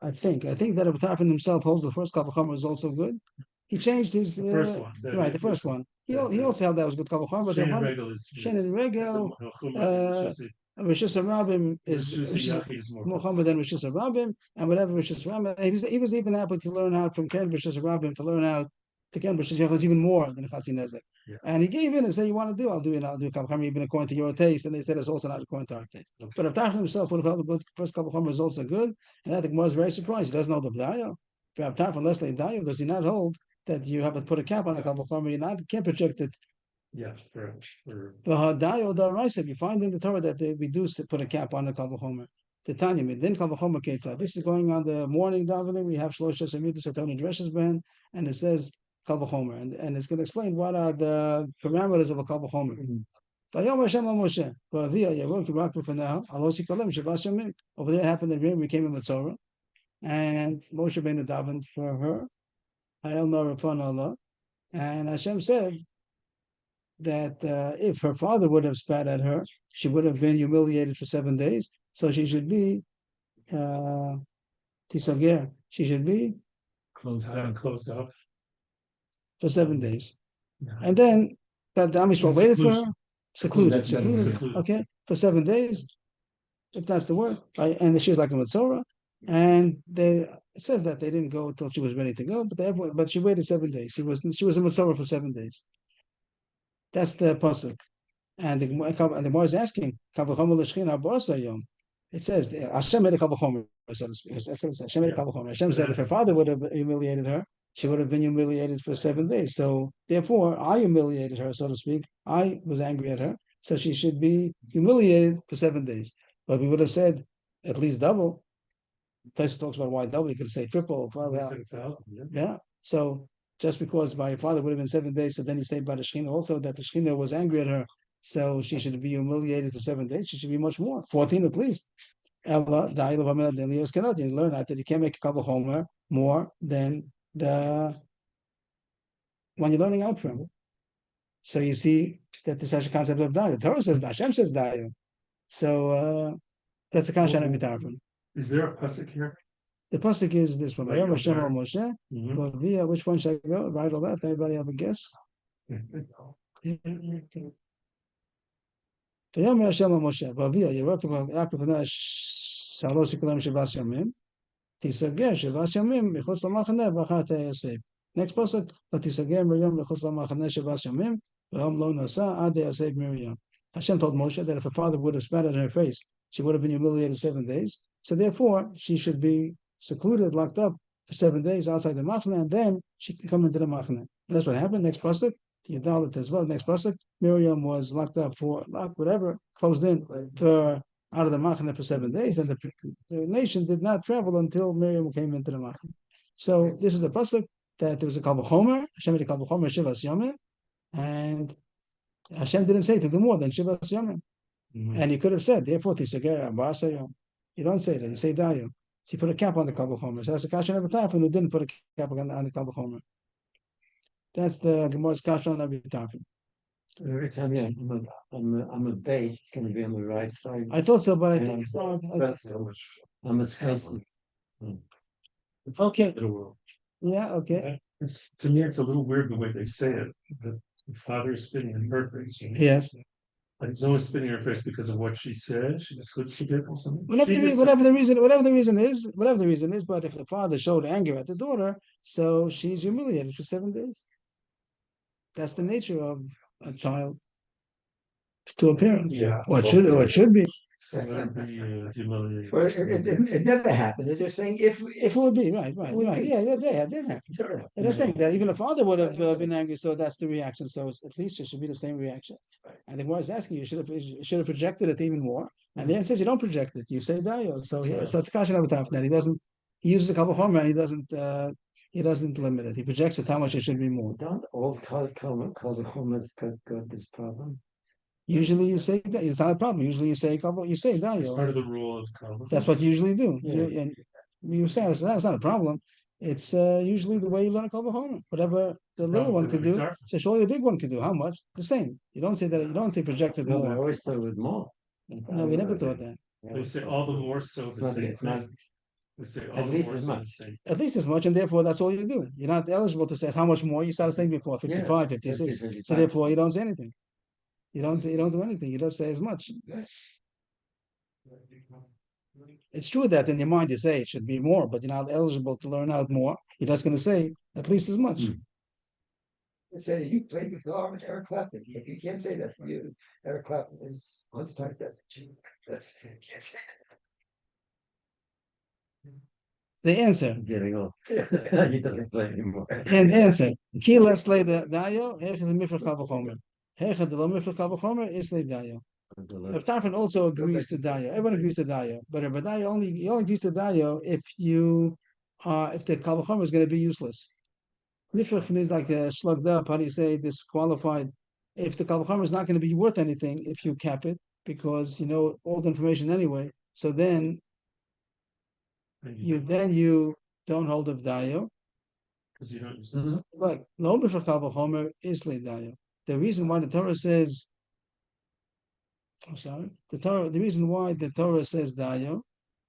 I think that Rabbi Tarfon himself holds the first couple Chomer is also good. He changed his The first one, right. The first one. He also held that was good couple Chomer, but Shein Regel. Rishus Harabim is Muhammad and Rishus Harabim, and whatever Rishus Harabim. He was even happy to learn out from Ken Rishus Harabim to learn out Tiken b'shishach is even more than Chatzi Nezek. Yeah. And he gave in and said, "You want to do? I'll do it. I'll do Kal V'chomer even according to your taste." And they said it's also not according to our taste. Okay. But Rav Tachman himself would have held the first Kal V'chomer is also good, and that the Gemara is very surprised. He doesn't know the B'dayo. Rav Tachman Leslie Dayo, does he not hold that you have to put a cap on a Kal V'chomer? You can't project it. Yeah, for Dayo Daraisa. You find in the Torah that we do put a cap on the Kal V'chomer. The Tanya Midin Kal V'chomer Ketzad. This is going on the morning davening. We have Shlosh Shemidas Atoni Dreshes Ben, and it says Kal V'chomer, and it's going to explain what are the parameters of a Kal V'chomer. Vayom Hashem LaMoshe, V'aviyah Yavok Yirak B'Fanah, Alosi Kalem Shabbat Yamim. Over there happened that we came in Mitzorah, and Moshe Rabbeinu davened for her, Hayel Nor Rafan Allah, and Hashem said that if her father would have spat at her, she would have been humiliated for 7 days. So she should be tisager. She should be closed off. for 7 days, Yeah. and then that the Am Yisrael waited for her, secluded. Secluded. Okay, for 7 days, if that's the word. Right? And she was like a Mitzorah, and it says that they didn't go until she was ready to go, but she waited 7 days. She was a Mitzorah for 7 days. That's the pasuk. And the Gemara is asking, it says, Hashem made a kavachomer, so to speak. That's what it says. Hashem made a kavachomer. Hashem said if her father would have humiliated her, she would have been humiliated for 7 days. So therefore, I humiliated her, so to speak. I was angry at her, so she should be humiliated for 7 days. But we would have said at least double. Tyson talks about why double. You could say triple. Yeah. So just because my father would have been 7 days, so then you say by the Shekhinah also that the Shekhinah was angry at her, so she should be humiliated for 7 days. She should be much more, 14 at least. You learn that you can't make a Kal V'chomer more than the when you're learning out from. So you see that there's such a concept of Dayo. The Torah says that, Hashem says Dayo. So that's the concept of Mitarfim. Is there a pasuk here? The pasuk is this one. Right, Hashem okay. al Moshe. Mhm. But via which one should I go? Right or left? Anybody have a guess? ויאמר השם למשה, ואביה ירוק יעקב פנה שלוש יקלם 7 ימים, תיסגר 7 ימים מחוץ למחנה ואחר תיאסף. Next pasuk, ותיסגר מרים מחוץ למחנה 7 ימים, והיום לא נסע עד תיאסף מרים. Hashem told Moshe that if her father would have spat at her face, she would have been humiliated 7 days. So therefore, she should be secluded, locked up for 7 days outside the machna, and then she can come into the machna. And that's what happened. Next pasuk, Yadalit as well. Next pasuk, Miriam was locked in closed in for out of the machna for 7 days, and the nation did not travel until Miriam came into the machna. So this is the pasuk that there was a Kal V'chomer. Hashem made a Kal V'chomer Shivas Yamim, and Hashem didn't say to do more than Shivas Yamim. And you could have said, therefore, Tisager Abasa Yom. You don't say that. You say Dayo. So you put a cap on the Kal V'chomer. So that's the kasha of Tarfin who didn't put a cap on the Kal V'chomer. That's the Gemara's kasha on every Tarfin. Every time, yeah, I'm a bait. It's going to be on the right side. I thought so, but I think it's not. That's so much. I'm a space. Okay. Yeah. Okay. To me, it's a little weird the way they say it. The father is spitting in her face. You know? Yes. And he's only spitting in her face because of what she said. She just could forget or something. Whatever the reason is. But if the father showed anger at the daughter, so she's humiliated for 7 days. That's the nature of a child to a parent. Yeah. Or it should be. So that'd be humiliating. Well, it never happened. They're just saying if It would be right. Yeah, that did happen. They're saying that even a father would have been angry, so that's the reaction. So at least it should be the same reaction. And the Gemara is asking you should have projected it even more. And then it says you don't project it. You say Dayo. So it's a kasha of that. He uses a couple of and he doesn't limit it. He projects it how much it should be more. Don't all Kal V'chomers got this problem? Usually you say that it's not a problem. Usually you say It's Dayo. part of the rule of Kal. That's what you usually do. Yeah. And you say that's not a problem. It's usually the way you learn a Kal V'chomer. Whatever the little one could do, so surely the big one could do. How much? The same. You don't say that. You don't say projected No, I more. always thought it was more. No, we never thought that. They say all the more so the same thing. We say all At the least more as so the much. same. At least as much, and therefore that's all you do. You're not eligible to say how much more. You started saying before 55, 56. So therefore you don't say anything. You don't do anything. You just say as much. It's true that in your mind you say it should be more, but you're not eligible to learn out more. You're just going to say at least as much. Say you played with Eric Clapton. If you can't say that for you, Eric Clapton is let's type that. That's can't say The answer. Getting old. that. He doesn't play anymore. And answer. Kila slay the dayo, hechad the mifrach kavachomer. Hechad the lo mifrach kavachomer is slay dayo. Reb Tarfon also agrees to dayo. Everyone agrees to dayo, but Reb Dayo only agrees to dayo if if the kavachomer is going to be useless. Mifrach means like slugged up. How do you say disqualified? If the kavachomer is not going to be worth anything, if you cap it, because you know all the information anyway, so then you don't hold of dayo. Because you don't use But lo b'fach kavachomer is dayo. The reason why the Torah says, I'm sorry, the reason why the Torah says dayo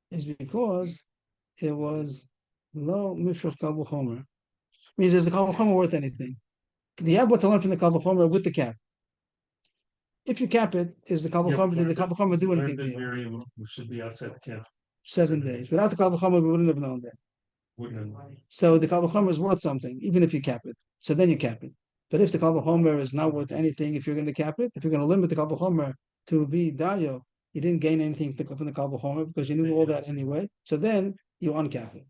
is because it was lo mifrach kavachomer. Means is the kavachomer worth anything? Do you have what to learn from the kavachomer with the cap? If you cap it, is the kavachomer? Did the kavachomer do anything for you? variable should be outside the camp. 7 days. Without the kavachomer, we wouldn't have known that. Wouldn't have. So the kavachomer is worth something, even if you cap it. So then you cap it. But if the kavachomer is not worth anything, if you're going to cap it, if you're going to limit the kavachomer to be dayo, you didn't gain anything from the kavachomer because you knew all that anyway. So then you uncap it.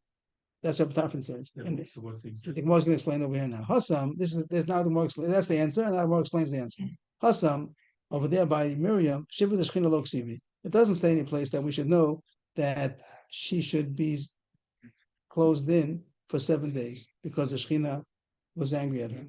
That's what Tarfon says. And So what's the the Gemara is going to explain over here now. Hassam, there's now the more that's the answer, and now the more explains the answer. Hassam, over there by Miriam, Shiva the Shechina lo ksivi. It doesn't say any place that we should know that she should be closed in for 7 days because the Shechina was angry at her.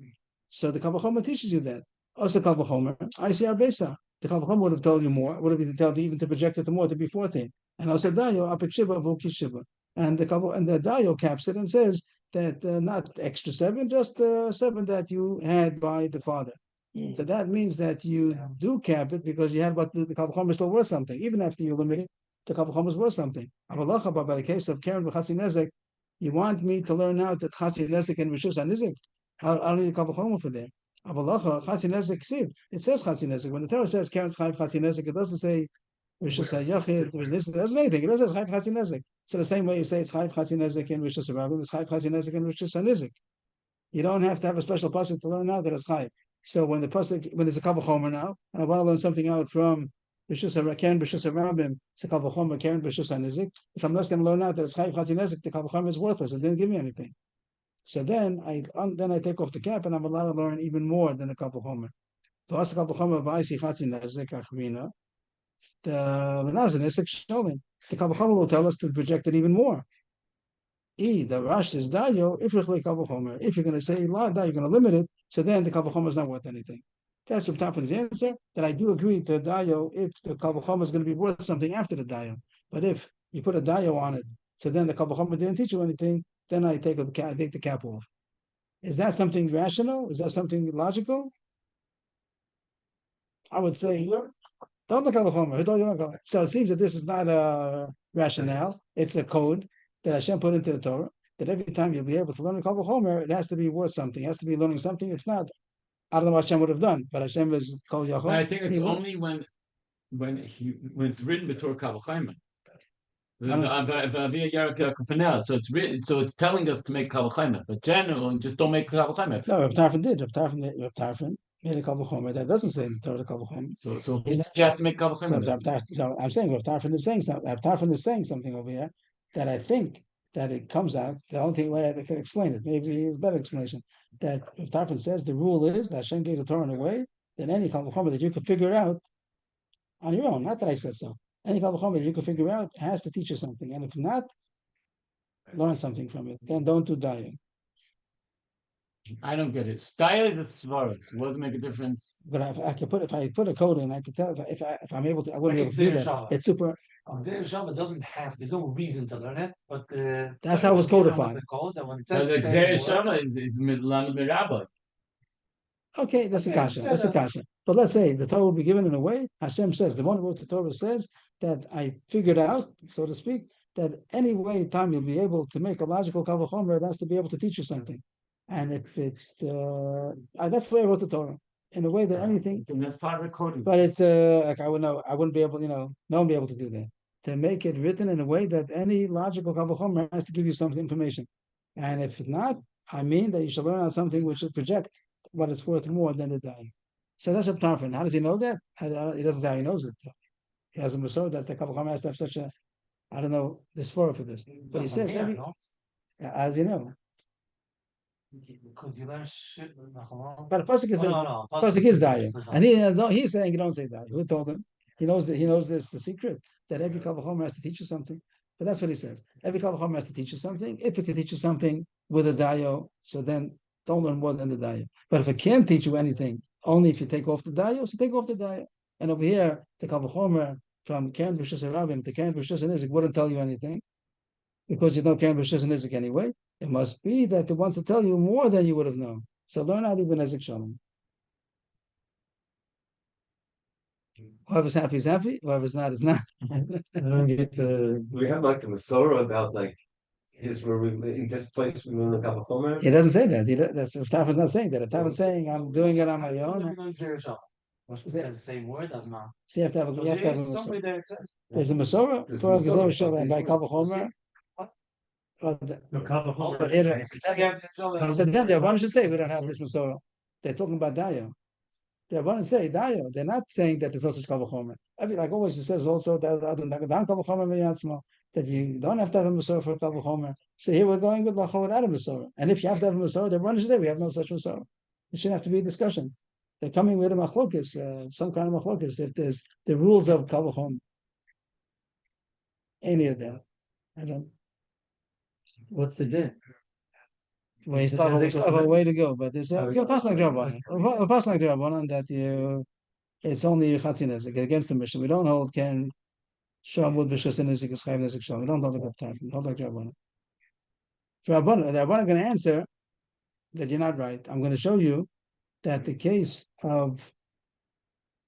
So the Kavachomer teaches you that. Also Kavachomer, I see our Besa. The Kavachomer would have told you more, would have told you even to project it to more, to be 14. And also Dayo, Apik Shiva, Vuki Shiva. And the Dayo caps it and says that not extra 7, just 7 that you had by the father. So that means that you do cap it because you had what the Kavachomer is still worth something. Even after you limit it, the Kavachomer is worth something. Avalacha, but by the case of Karen B'Chatzi Nezek, you want me to learn out that Chatzi Nezek and Rishus HaNizek? I'll need a Kavachomer for that. Avalacha, Chatzi Nezek, Ksiv. It says Chatzi Nezek. When the Torah says Karen's Chayiv Chatzi Nezek, it doesn't say Rishus HaYachid, it doesn't anything. It doesn't say Chayiv Chatzi Nezek. So the same way you say it's Chayiv Chatzi Nezek and Rishus HaRabim, it's Chayiv Chatzi Nezek and Rishus HaNizek. You don't have to have a special pasuk to learn out that it's Chayiv. So when there's a Kavachomer now, and I want to learn something out from Rishus HaRaken, Rishus HaRabim, it's a Kavachomer, Karen, Rishus HaNizek. If I'm not going to learn out that it's Chayiv Chatzi Nezek, the Kavachomer is worthless. It didn't give me anything. So then I take off the cap and I'm allowed to learn even more than the Kavachomer. The Kavachomer will tell us to project it even more. The Rash is Dayo, if you're going to say La Da, you're going to limit it, so then the Kavachomer is not worth anything. That's Reb Tarfon's answer, that I do agree to Dayo if the Kavachomer is going to be worth something after the Dayo. But if you put a Dayo on it, so then the Kavachomer didn't teach you anything, then I take the cap off. Is that something rational? Is that something logical? I would say, don't look at the Kavachomer. So it seems that this is not a rationale, it's a code that Hashem put into the Torah, that every time you'll be able to learn a Kavachomer, it has to be worth something, it has to be learning something. If not, I don't know what Hashem would have done, but Hashem is Kol Yachol. I think it's only when it's written b'tor Kavachomer. So it's written, so it's telling us to make Kavachomer, but generally just don't make Kavachomer. No, Reb Tarfon did. Reb Tarfon made a Kavachomer. That doesn't say in the Torah Kavachomer. So you have to make Kavachomer. So I'm saying Reb Tarfon is saying something. Reb Tarfon is saying something over here that I think that it comes out. The only way I can explain it, maybe it's a better explanation. That Reb Tarfon says the rule is that Hashem gave the Torah in a way that any Kavachomer that you could figure out on your own. Not that I said so. Any Kavachomer that you can figure out has to teach you something, and if not, learn something from it. Then don't do Dayan. I don't get it. Style is a svaras. What does it make a difference? But if I put a code in, I could tell if I'm able to. I wouldn't be able to do that. It's super. The Shabbat doesn't have. There's no reason to learn it, but That's how it's codified. The code, and when it So says the the same Xer word- Shama is Midlan Mirabba. Okay, that's a Okay, kasha. so That's a that- kasha. But let's say the Torah will be given in a way. Hashem says the one who wrote the Torah says that I figured out, so to speak, that any way time you'll be able to make a logical kavachomer, it has to be able to teach you something. And if it's that's the way I wrote the Torah in a way that anything. And that's part of the coding. But it's like I wouldn't be able, no one be able to do that. To make it written in a way that any logical kavachomer has to give you some information. And if not, I mean that you should learn out something which should project but it's worth more than the dye. So that's a tarfin. How does he know that? He doesn't say how he knows it. He has a Masor. That's the Kavachama has to have such a, I don't know, this for this. But he says, Yeah, no? as you know, Because you learn shit. but the pasuk Oh, says, no. pasuk is daya, and he's saying you don't say daya. Who told him? He knows that he knows this the secret that every Kavachama has to teach you something. But that's what he says. Every Kavachama has to teach you something. If it can teach you something with a dayo, so then don't learn more than the dayo. But if it can't teach you anything, only if you take off the dayo, so take off the dayo. And over here, the Kavachomer from Karen B'Shus Rabin to Karen B'Shus and Izik wouldn't tell you anything because you know Karen B'Shus and Izik anyway. It must be that it wants to tell you more than you would have known. So learn out even Izik Shalom. Whoever's happy is happy. Whoever's not is not. I don't get the. We have like a Masorah about like here's where we in this place we learn the Kavachomer. He doesn't say that. That's if Tafa's not saying that. If Tafa's saying I'm doing it on my own, It's the same word, doesn't matter. so you have to have a There's Masorah. somebody there. It says. There's a Masorah. There's Torah Masorah, Gezelah Shalom, but and by these Kavachomer. No, Kavachomer. But so then the Rabbanan should say we don't have this Masorah. They're talking about Dayo. The Rabbanan say Dayo. They're not saying that there's no such Kavachomer. Like always, it says also that you don't have to have a Masorah for a Kavachomer. So here we're going with Lachor without a Masorah. And if you have to have a Masorah, the Rabbanan should say we have no such Masorah. It shouldn't have to be a discussion. They're coming with a machlokes, some kind of machlokes. If there's the rules of Kavachomer, any of them, I don't. What's the din? Well, we still have a way to go, but there's a pass like Rabbanan. A pass like Rabbanan that it's only Chatzinas against the mission. We don't hold Ken Shamud B'Shus and Nizik Eschayim Nizik Shalom. We don't hold the time. We hold like Rabbanan. Rabbanan, the Rabbanan going to answer that you're not right. I'm going to show you that the case of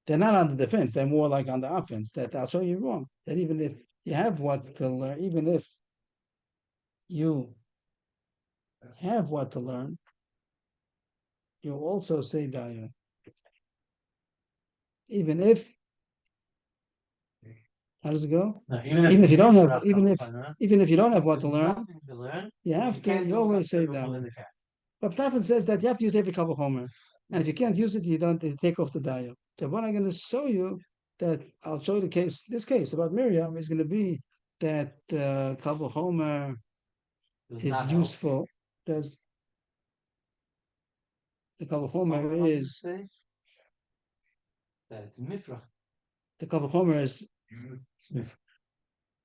they're not on the defense, they're more like on the offense. That I'll show you wrong. That even if you have what to learn, even if you have what to learn, you also say Daya. Even if, how does it go? Even if you don't have, even if you don't have what to learn, you have to. You always say Daya. But Ptafin says that you have to use every Kavachomer, and if you can't use it, you don't take off the Daya. So what I'm going to show you that I'll show you the case. This case about Miriam is going to be that Kavachomer is useful. Does the Kavachomer is That's mifrach. the Kavachomer is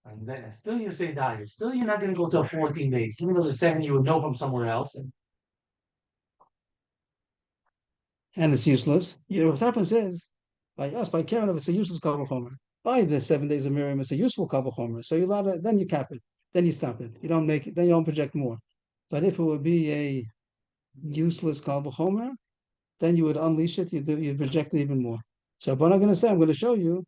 And then still you say die. Still you're not going to go till 14 days. Even though the 7 you would know from somewhere else. and it's useless. You know what happens is by us, by Karen, it's a useless Kavachomer. By the 7 days of Miriam, it's a useful Kavachomer. So you allow it, then you cap it, then you stop it. You don't make it, then you don't project more. But if it would be a useless Kavachomer, then you would unleash it, you'd project it even more. So what I'm going to say, I'm going to show you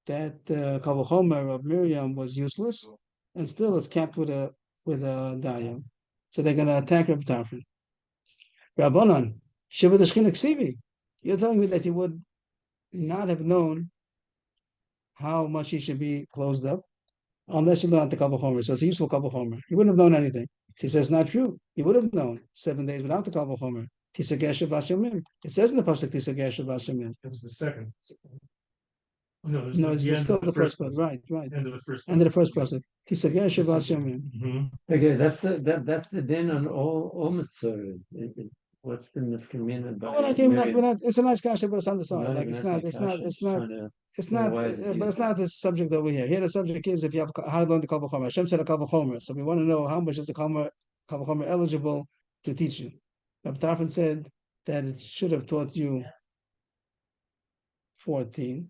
that the Kavachomer of Miriam was useless, and still it's capped with a Dayam. So they're going to attack Reb Tarfon. Rabbanan, Shiva the Shechina Ksivi. You're telling me that you would not have known how much he should be closed up unless you learned the Kavachomer. So it's a useful Kavachomer. You wouldn't have known anything. He says, not true. You would have known 7 days without the Kavachomer. It says in the pasuk Tisagesh. It was the second. No, it's still the first pasuk. Right. End of the first. End of the first pasuk. Tisagesh Yomim. Mhm. Okay, that's the din on all mitzvah. What's the nifkamina about? We're not, it's a nice kasha, but it's on the side. Like it's not, but it's not the subject over here. Here the subject is if you have how to learn the Kavachomer. Hashem said a Kavachomer, so we want to know how much is the Kavachomer eligible to teach you. Rabbi Tarfon said that it should have taught you 14.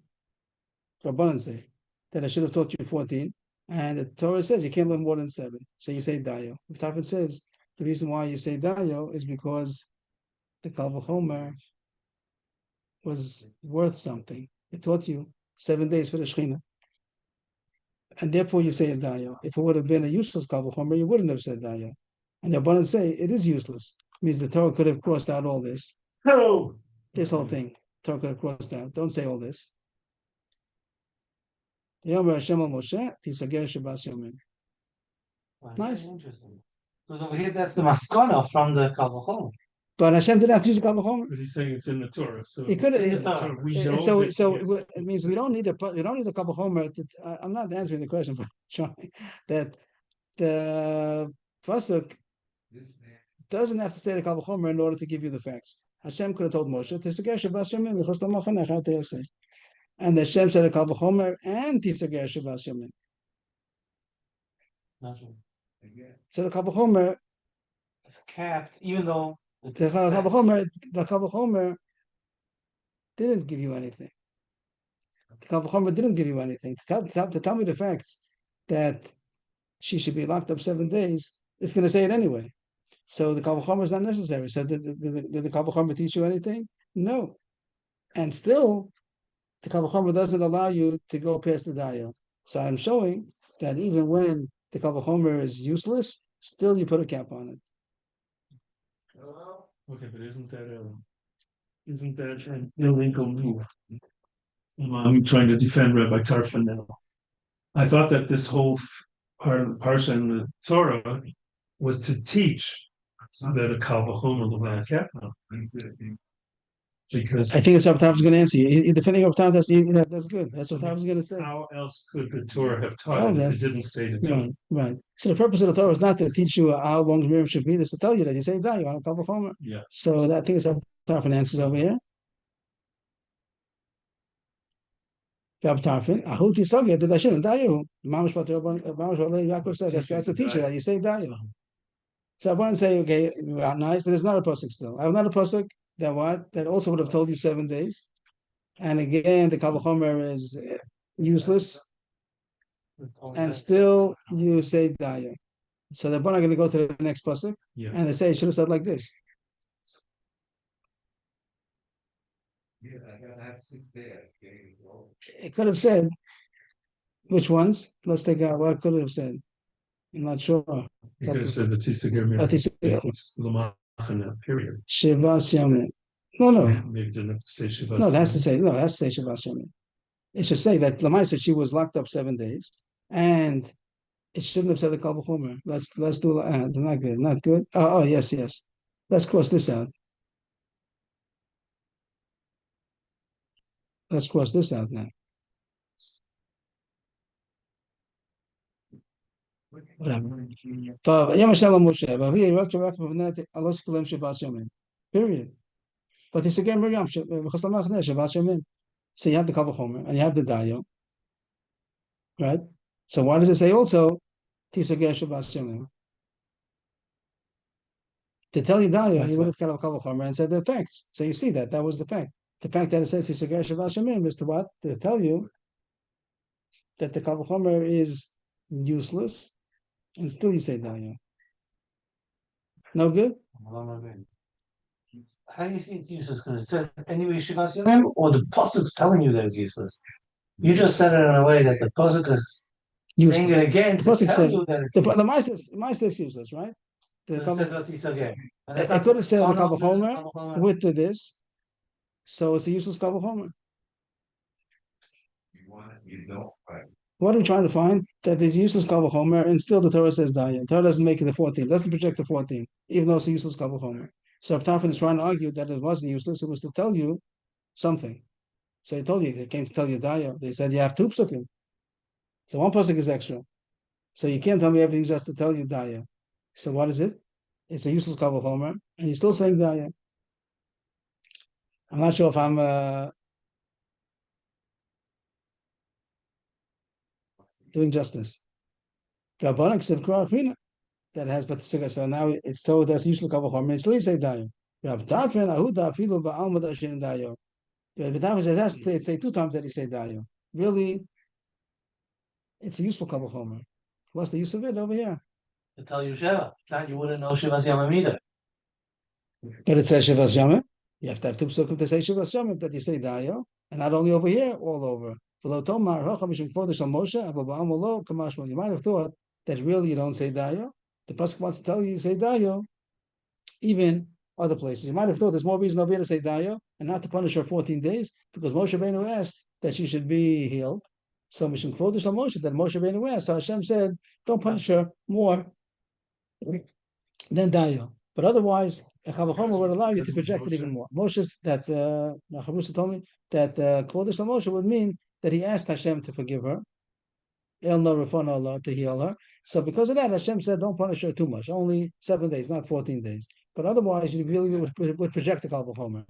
Rabbanan say that I should have taught you 14, and the Torah says you can't learn more than 7. So you say Dayo. Rabbi Tarfon says the reason why you say Dayo is because the Kavachomer was worth something. It taught you 7 days for the Shechina. And therefore you say Dayo. If it would have been a useless Kavachomer, you wouldn't have said Dayo. And the Rabbanan say it is useless. It means the Torah could have crossed out all this. No. This whole thing. Torah could have crossed out. Don't say all this. Hashem al Moshe, Tisager Shabbos Yomim. Nice. Interesting. Because over here, that's the maskana from the Kavachomer. But Hashem didn't have to use the Kal Vachomer. But he's saying it's in the Torah, so. He could it's in have. the Torah. We know So that he has- it means we don't need a Kal Vachomer. I'm not answering the question, but trying that the pasuk doesn't have to say the Kal Vachomer in order to give you the facts. Hashem could have told Moshe, "Tisager Shabbat Yomim v'chos tamachanech al te'aseh," and Hashem said the Kal Vachomer and Tisager Shabbat Yomim. So the Kal Vachomer, It's capped, even though it's the Kal set. Vachomer didn't give you anything. The Kal Vachomer didn't give you anything. To tell me the facts that she should be locked up 7 days, it's going to say it anyway. So the Kal Vachomer is not necessary. So did the Kal Vachomer teach you anything? No. And still, the Kal Vachomer doesn't allow you to go past the Daya. So I'm showing that even when the Kal Vachomer is useless, still you put a cap on it. Okay, but isn't that an illegal move? I'm trying to defend Rabbi Tarfon now. I thought that this whole part of the parsha in the Torah was to teach that a Kal Vachomer l'van kapna. Because I think that's what Tav is going to answer you. You're defending Rav Tav, that's good. That's what Tav is going to say. how else could the Torah have taught Oh, it if that's- it didn't say to do Right, it? right. So the purpose of the Torah is not to teach you how long the Miriam should be, it's to tell you that you say that you want a Kal Vachomer. Yeah. So that, I think it's Rav Tarfon answers over here. Rav Tarfon, Ahuti Sogya did Hashem Dayu. Mamash Yaakov said that's the teacher that you say Dayu. So I want to say, okay, nice, but there's not a pasuk still. I have another pasuk that what that also would have told you 7 days. And again, the Kal Vachomer is useless, and still you say Daya. So the Bana are going to go to the next pasuk, Yeah. and they say it should have said like this. It could have said, which ones? Let's take out what could it have said. I'm not sure. You could have said the Tisager L'machana, period. Shivas Yamin. No. Maybe didn't have to say Shivas. No, it has to say Shivas Yamin. It should say that Lamai said she was locked up 7 days, and it shouldn't have said the Kal Vachomer. Let's do not good, not good. Oh, yes. Let's cross this out. Let's cross this out now. Whatever. Period. But it's again Miriam. So you have the Kal Vachomer and you have the Dayo. Right? So why does it say also Tisager Shabbat Yomim? To tell you Dayo, you would have got a Kal Vachomer and said the facts. So you see that was the fact. The fact that it says Tisager Shabbat Yomim is to what? To tell you that the Kal Vachomer is useless, and still you say Dayo. No good? How do you see it's useless? Because it says anyway Shivas Yomim, or the pasuk's telling you that it's useless. You just said it in a way that the pasuk is saying it again The to pasuk tell says you that it's the useless. Ma'aseh is useless, right? The It Kal says what he said again. And It that's could have said the not- Kal Vachomer with this, so it's a useless Kal Vachomer. What are we trying to find? That there's useless Kal Vachomer, and still the Torah says Daya. The Torah doesn't make it the 14, doesn't project the 14, even though it's a useless Kal Vachomer. So Tarfon is trying to argue that it wasn't useless, it was to tell you something. So he told you, they came to tell you Daya. They said you have 2 psukim. So 1 pasuk is extra. So you can't tell me everything just to tell you Daya. So what is it? It's a useless Kal Vachomer, and you're still saying Daya. I'm not sure if I'm doing justice. Rabbanan said that has but so now it's told that's useless Kal Vachomer. It's least say Daya. Rab Tarfon Ahuda Afilu Ba'alma Dashin Dayo. But Tarfon says that's they say 2 times that he say Dayo. Really, it's a useful Kal Vachomer. What's the use of it over here? To tell you Sheva. Not you wouldn't know Shivas Yomim either. But it says Shivas Yomim. You have to have 2 psukim to say Shivas Yomim that you say Dayo, and not only over here, all over. You might have thought that really you don't say Dayo. The pasuk wants to tell you say Dayo, even other places. You might have thought there's more reason over here to say Dayo and not to punish her 14 days because Moshe Rabbeinu asked that she should be healed. So Mishum Kvodesh Moshe that Moshe Rabbeinu asked. So Hashem said, don't punish her more than Dayo. But otherwise, a Chavachomer would allow you to project it even more. Moshe's that Chavrusa told me that Kodesh Moshe would mean that he asked Hashem to forgive her, El no Rafana Allah to heal her. So because of that, Hashem said, don't punish her too much, only 7 days, not 14 days. But otherwise, you really would project the Chavachomer.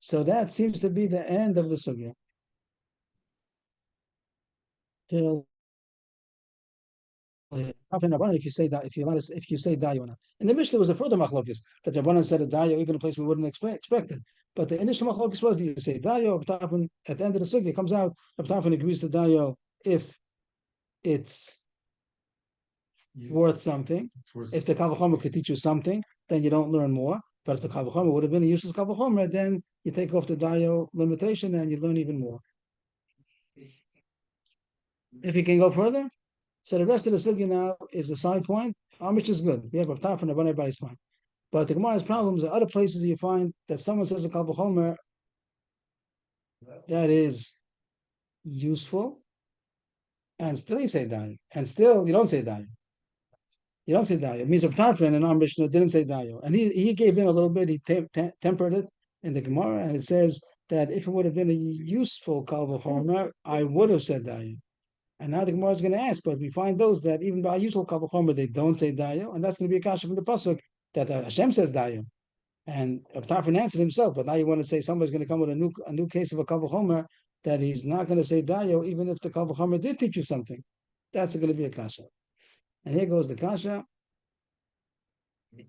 So that seems to be the end of the sugya. Till if you say that, if you say dayo or not. In the Mishnah, there was a further machlokes that Rabbanan said a dayo even a place we wouldn't expect it. But the initial machlokes was, do you say dayo? At the end of the sugya, it comes out, Rabbanan agrees to dayo if it's worth something. If the Kavachomer could teach you something, then you don't learn more. But if the Kavachomer would have been a useless Kavachomer, then you take off the dayo limitation and you learn even more. If you can go further, so the rest of the sugya now is a side point. Amish is good. We have a top and everybody's fine. But the Gemara's problems are other places you find that someone says a Kal V'chomer that is useful, and still you say dayo, and still you don't say dayo. You don't say dayo. It means Rav Tarfon and Amish didn't say dayo, and he gave in a little bit. He tempered it in the Gemara, and it says that if it would have been a useful Kal V'chomer, I would have said dayo. And now the Gemara is going to ask, but we find those that even by usual Kavachomer, they don't say dayo, and that's going to be a kasha from the pasuk that Hashem says dayo. And Tarfon answered himself, but now you want to say somebody's going to come with a new case of a Kavachomer that he's not going to say dayo, even if the Kavachomer did teach you something. That's going to be a kasha. And here goes the kasha. There's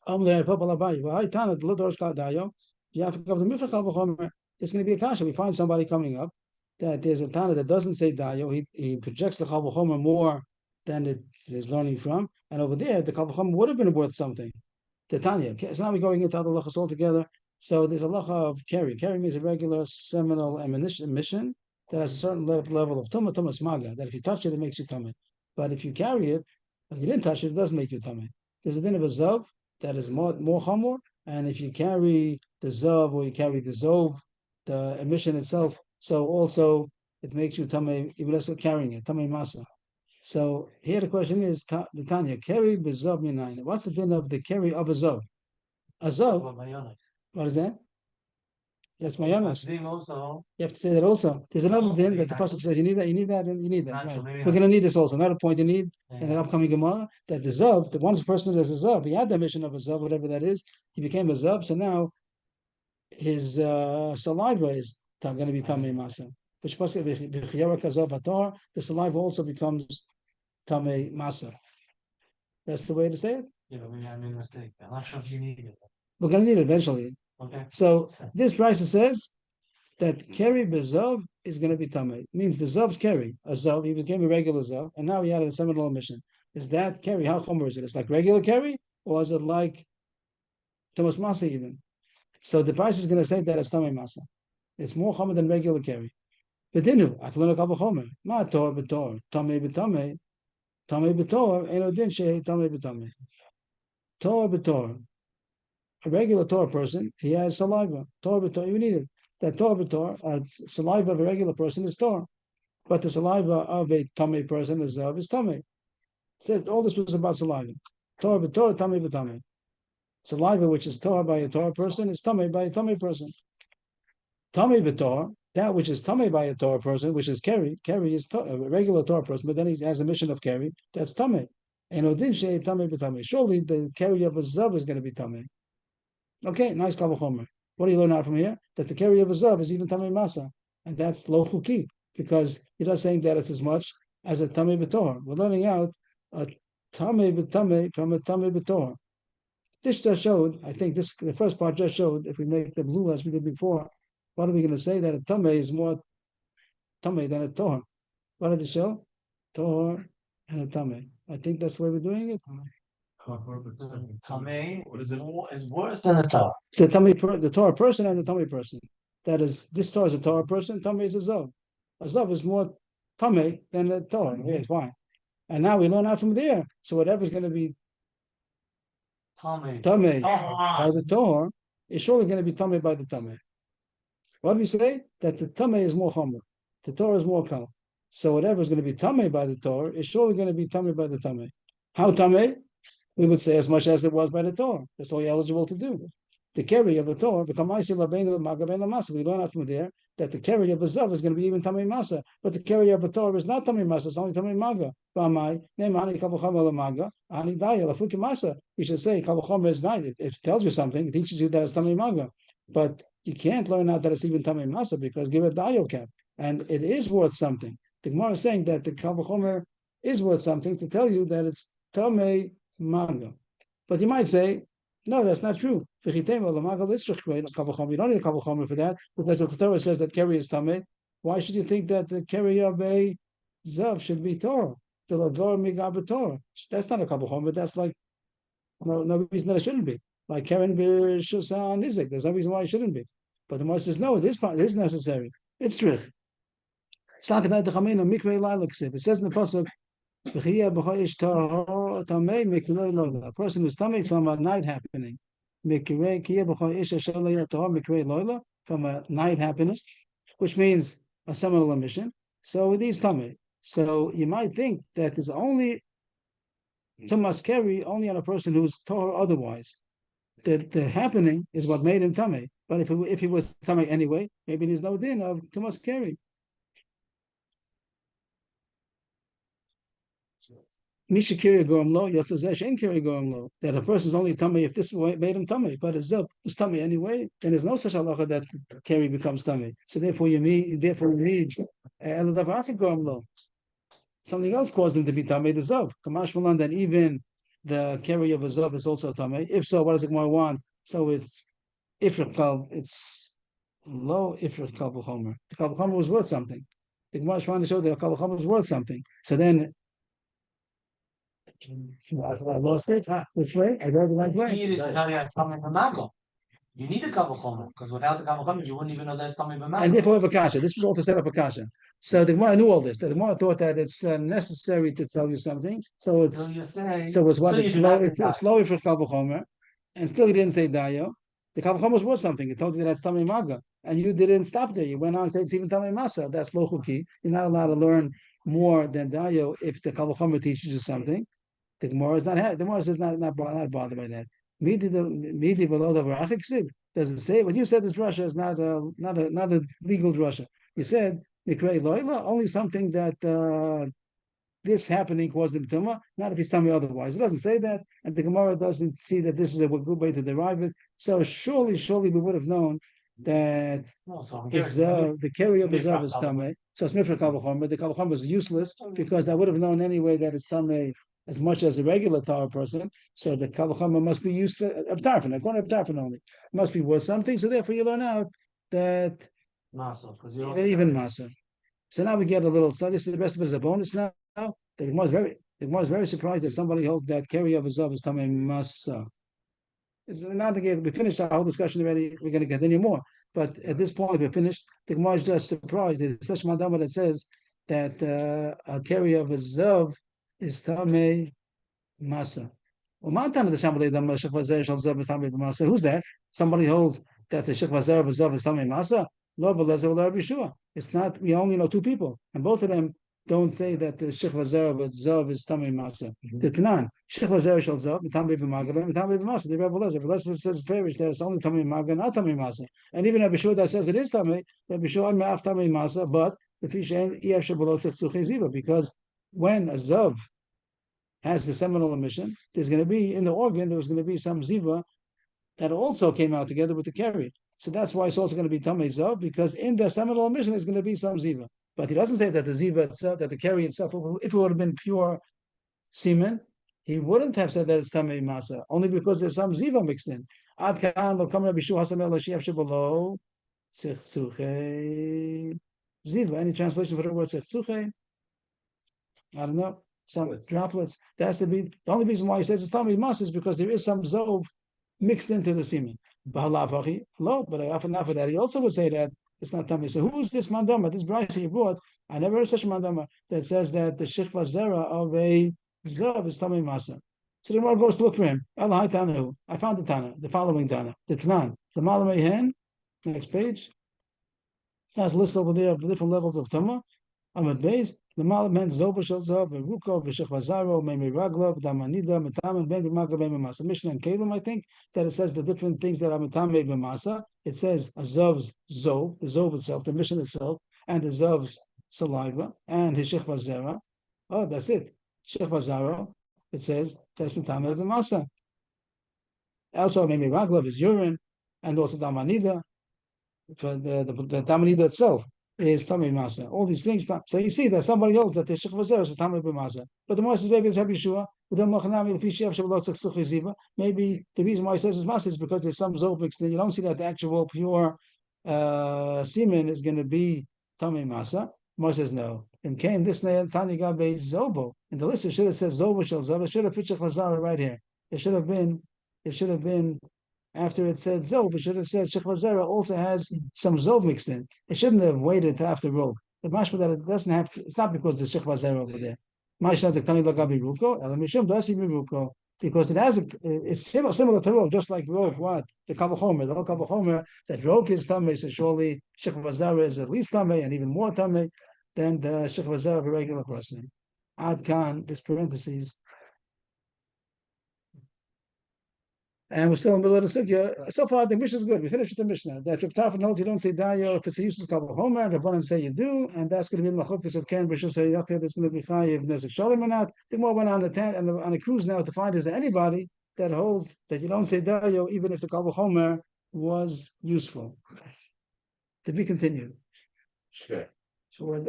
going to be a kasha. We find somebody coming up that there's a Tana that doesn't say dayo. He projects the Kavachomer more than it is learning from. And over there, the Kavachomer would have been worth something. The Tanya. So now we're going into other lachas altogether. So there's a lacha of carry. Carry means a regular seminal emission that has a certain level of tumas maga, that if you touch it, it makes you tummy. But if you carry it, if you didn't touch it, it doesn't make you tummy. There's a din of a zav that is more chamor, and if you carry the zav or you carry the zov, the emission itself, so also it makes you tamei even less of carrying it, tamei masa. So here the question is the Tanya carry bezav minayin. What's the din of the carry of a zav? A zav. What is that? That's mayonos. You have to say that also. There's another din that the pasuk says you need that, you need that, and you need that. Right. We're going to need this also. Another point you need in the upcoming Gemara that the zav, the one person that's a zav, he had the mission of a zav, whatever that is. He became a zav, so now his saliva is going to be tamei masa. Which the saliva also becomes tamei masa. That's the way to say it. Yeah, but maybe I made a mistake. I'm not sure if you need it. We're going to need it eventually. Okay. So this price says that carry bezav is going to be tamei. Means the zav's carry a zav. He became a regular zav, and now he had a seminal emission. Is that carry? How chomer is it? It's like regular carry, or is it like Thomas Masa even? So the price is going to say that it's tamei masa. It's more chomer than regular carry. V'dinu aklonu kavachomer ma tor b'tor tamei b'tamei tamei b'tor eno din shei tamei b'tamei tor b'tor. A regular Torah person, he has saliva. Torah b'tor, you need it. That Torah b'tor, saliva of a regular person is Torah, but the saliva of a tamei person is tamei. Said all this was about saliva. Torah b'tor, tamei b'tamei. Saliva which is Torah by a Torah person is tamei by a tamei person. Tamei b'tor, that which is tamei by a Torah person, which is carry is a regular Torah person, but then he has a mission of carry. That's tamei. And odin shei tamei b'tamei. Surely the carry of a zav is going to be tamei. Okay, nice kavachomer. What do you learn out from here? That the carry of a zav is even tamei masa, and that's lo chuki, because you're not saying that it's as much as a tamei b'tor. We're learning out a tamei b'tamei from a tamei b'tor. This just showed. I think the first part just showed. If we make the blue as we did before, what are we going to say? That a tamei is more tamei than a tor. What did it show? Tor and a tamei. I think that's the way we're doing it. Tamei is worse than the Torah. The Torah person and the Tamei person. That is, this Torah is a Torah person, Tamei is a Zav. A Zav is more Tamei than a Torah. Yes, why? And now we learn out from there. So whatever's going to be Tamei by the Torah is surely going to be Tamei by the Tamei. What do we say? That the Tamei is more Chomer. The Torah is more Kal. So whatever is going to be Tamei by the Torah is surely going to be Tamei by the Tamei. How Tamei? we would say as much as it was by the Torah. That's all you're eligible to do. The carry of the Torah, we learn out from there that the carry of a zav is going to be even tamei masa, but the carry of a Torah is not tamei masa; it's only tamei maga. We should say kavachama is not. It tells you something. It teaches you that it's tamei maga, but you can't learn out that it's even tamei masa because give it dayo cap, and it is worth something. The Gemara is saying that the kavachomer is worth something to tell you that it's tamei maga, but you might say, no, that's not true. You don't need a kavachomer for that, because if the Torah says that carry is tamei, why should you think that the carry of a zav should be Torah? The lagor migav Torah. That's not a kavachomer. That's like no reason that it shouldn't be. Like Karen b'shusa nizik. There's no reason why it shouldn't be. But the Gemara says no. It is necessary. It's true. It says in the pasuk, a person who's tummy from a night happening. From a night happening, which means a seminal emission. So it is tummy. So you might think that there's only tumas carry only on a person who's Torah otherwise. The happening is what made him tummy. But if he was tummy anyway, maybe there's no din of tumas carry. Mishakiri goem lo, Yotzazesh ain't kiri goem lo. That a person is only tummy if this made him tummy, but it's tummy anyway. Then there's no such halacha that kiri becomes tummy. So therefore you need eladavachi goem lo. Something else caused him to be tummy. The zav. Kamash malan that even the kiri of a zav is also tummy. If so, what does the Gemara want? So it's ifrich kalb. It's low ifrich kalb v'chomer. The kalb v'chomer was worth something. The Gemara is trying to show that the kalb v'chomer was worth something. So then. I lost it. Which way? I go the right way. You need a kavachomer because without the kavachomer, you wouldn't even know that's tamei b'makom. And therefore, have a kasha. This was all to set up a kasha. So the Gemara knew all this. The Gemara thought that it's necessary to tell you something. So it's what it's low for kavachomer, and still he didn't say dayo. The kavachomer was something. It told you that it's tamei maga, and you didn't stop there. You went on and said it's even tamei masa. That's lo chuki. You're not allowed to learn more than dayo if the kavachomer teaches you something. The Gemara is not. The Gemara says not bothered by that. Does it say what you said? This drasha is not a legal drasha. You said mikrei loyla, only something that this happening caused him tumah. Not if he's telling me otherwise. It doesn't say that, and the Gemara doesn't see that this is a good way to derive it. So surely we would have known that the carry of the zav is tamei. So it's mifra kavachomer. The kavachomer is useless because I would have known anyway that it's tamei as much as a regular Torah person. So the kavachomer must be used for abtarfin. According to abtarfin only, it must be worth something. So therefore, you learn out that even masa. So now we get a little. So this is the rest of it is a bonus now. The Gemara is very surprised that somebody holds that carry of a zav is tamei masa. We finished our whole discussion already. We're going to continue more, but at this point we're finished. The Gemara is just surprised. There's such madama that says that a carry of a zav is tamei masa. Who's that? Somebody holds that the shekva zera of zav is tamei masa. It's not. We only know two people, and both of them don't say that the shekva zera of zav is tamei masa. The Tanan shekva zera shel zav tamei b'maga tamei b'masa. The Rebbe Lezer says perish that it's only tamei maga, not tamei masa. And even Rabbi Shua that says it is tamei. Rabbi Shua me'af tamei masa, but the fish ain't ef shebolot tzchuchei ziva, because when a zav has the seminal emission, there's going to be in the organ, there was going to be some ziva that also came out together with the carry. So that's why it's also going to be tamei zav, because in the seminal emission there's going to be some ziva. But he doesn't say that the ziva itself, that the carry itself, if it would have been pure semen, he wouldn't have said that it's tamei masa, only because there's some ziva mixed in. Ad kan lo kam Rabbi Shua hasamel l'shiaf shebalo tzchuchei ziva. Any translation for the word tzchuchei? I don't know. Some droplets. That's the only reason why he says it's tamei masa is because there is some zov mixed into the semen. But after that, he also would say that it's not tamei. So who is this mandama? This brayso you brought? I never heard such a mandama that says that the shechva zera of a zav is tamei masa. So the Gemara goes to look for him. I found the Tana, the following Tana, the Tanan, the Malamei Hen. Next page. Has a list over there of the different levels of Tama. Amad Beis, the Malaman Zoba Shalzov, Ruko, Vishachvazaro, Memi Raglov, Damanida, Metaman, Ben Bimaka, Ben Bimasa. Mishnah and Kalim, I think, that it says the different things that are Metame Bimasa. It says a Zov's Zov, the Zov itself, the Mishnah itself, and the Zov's saliva, and his Shechvazera. Oh, that's it. Shechvazaro, it says, that's Metame Bimasa. Also, Memi Raglov is urine, and also Damanida, for the Damanida itself is Tamei Masa. All these things. So you see that somebody else that the Shech Vazer is Tamei B'Masa. But the Masa is maybe it's Rabbi Yeshua. Maybe the reason why he says it's Masa is because there's some Zov mixed in. You don't see that the actual pure semen is going to be Tamei Masa. Moshe says no. In Cain, this Tanya Gabe Zobo. In the list it should have said Zobo Shel Zobo. It should have put Shech Vazer right here. It should have been after it said Zov, it should have said Shech Vazera also has some Zov mixed in. It shouldn't have waited till after Rog. The mashma that it doesn't have to, it's not because there's Shech Vazera over there. Mashma the Tani Lagabi Ruko, Elamishum does even Ruko, because it has it's similar to Rog, just like Rog, what? The Kavachomer, the whole Kavachomer, that Rog is Tameh, so surely Shech Vazera is at least Tameh and even more Tameh than the Shech Vazera of a regular person. Ad Khan, this parentheses. And we're still in the middle of the sugya. So far, the Mishnah is good. We finished with the Mishnah. That Reb Tarfon holds you don't say dayo if it's a useless kabel homer. And Rabbanan say you do, and that's going to be machlokas of Ken. Rishon say that's going to be chayiv nezek shalom or not. The more went on a cruise now to find is there anybody that holds that you don't say dayo even if the kabel homer was useful. To be continued. Sure. So we're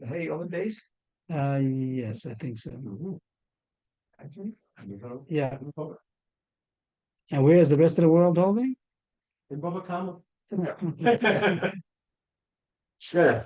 hey on the base. Yes, I think so. Yeah. And where is the rest of the world holding? In Bava Kamma. Sure.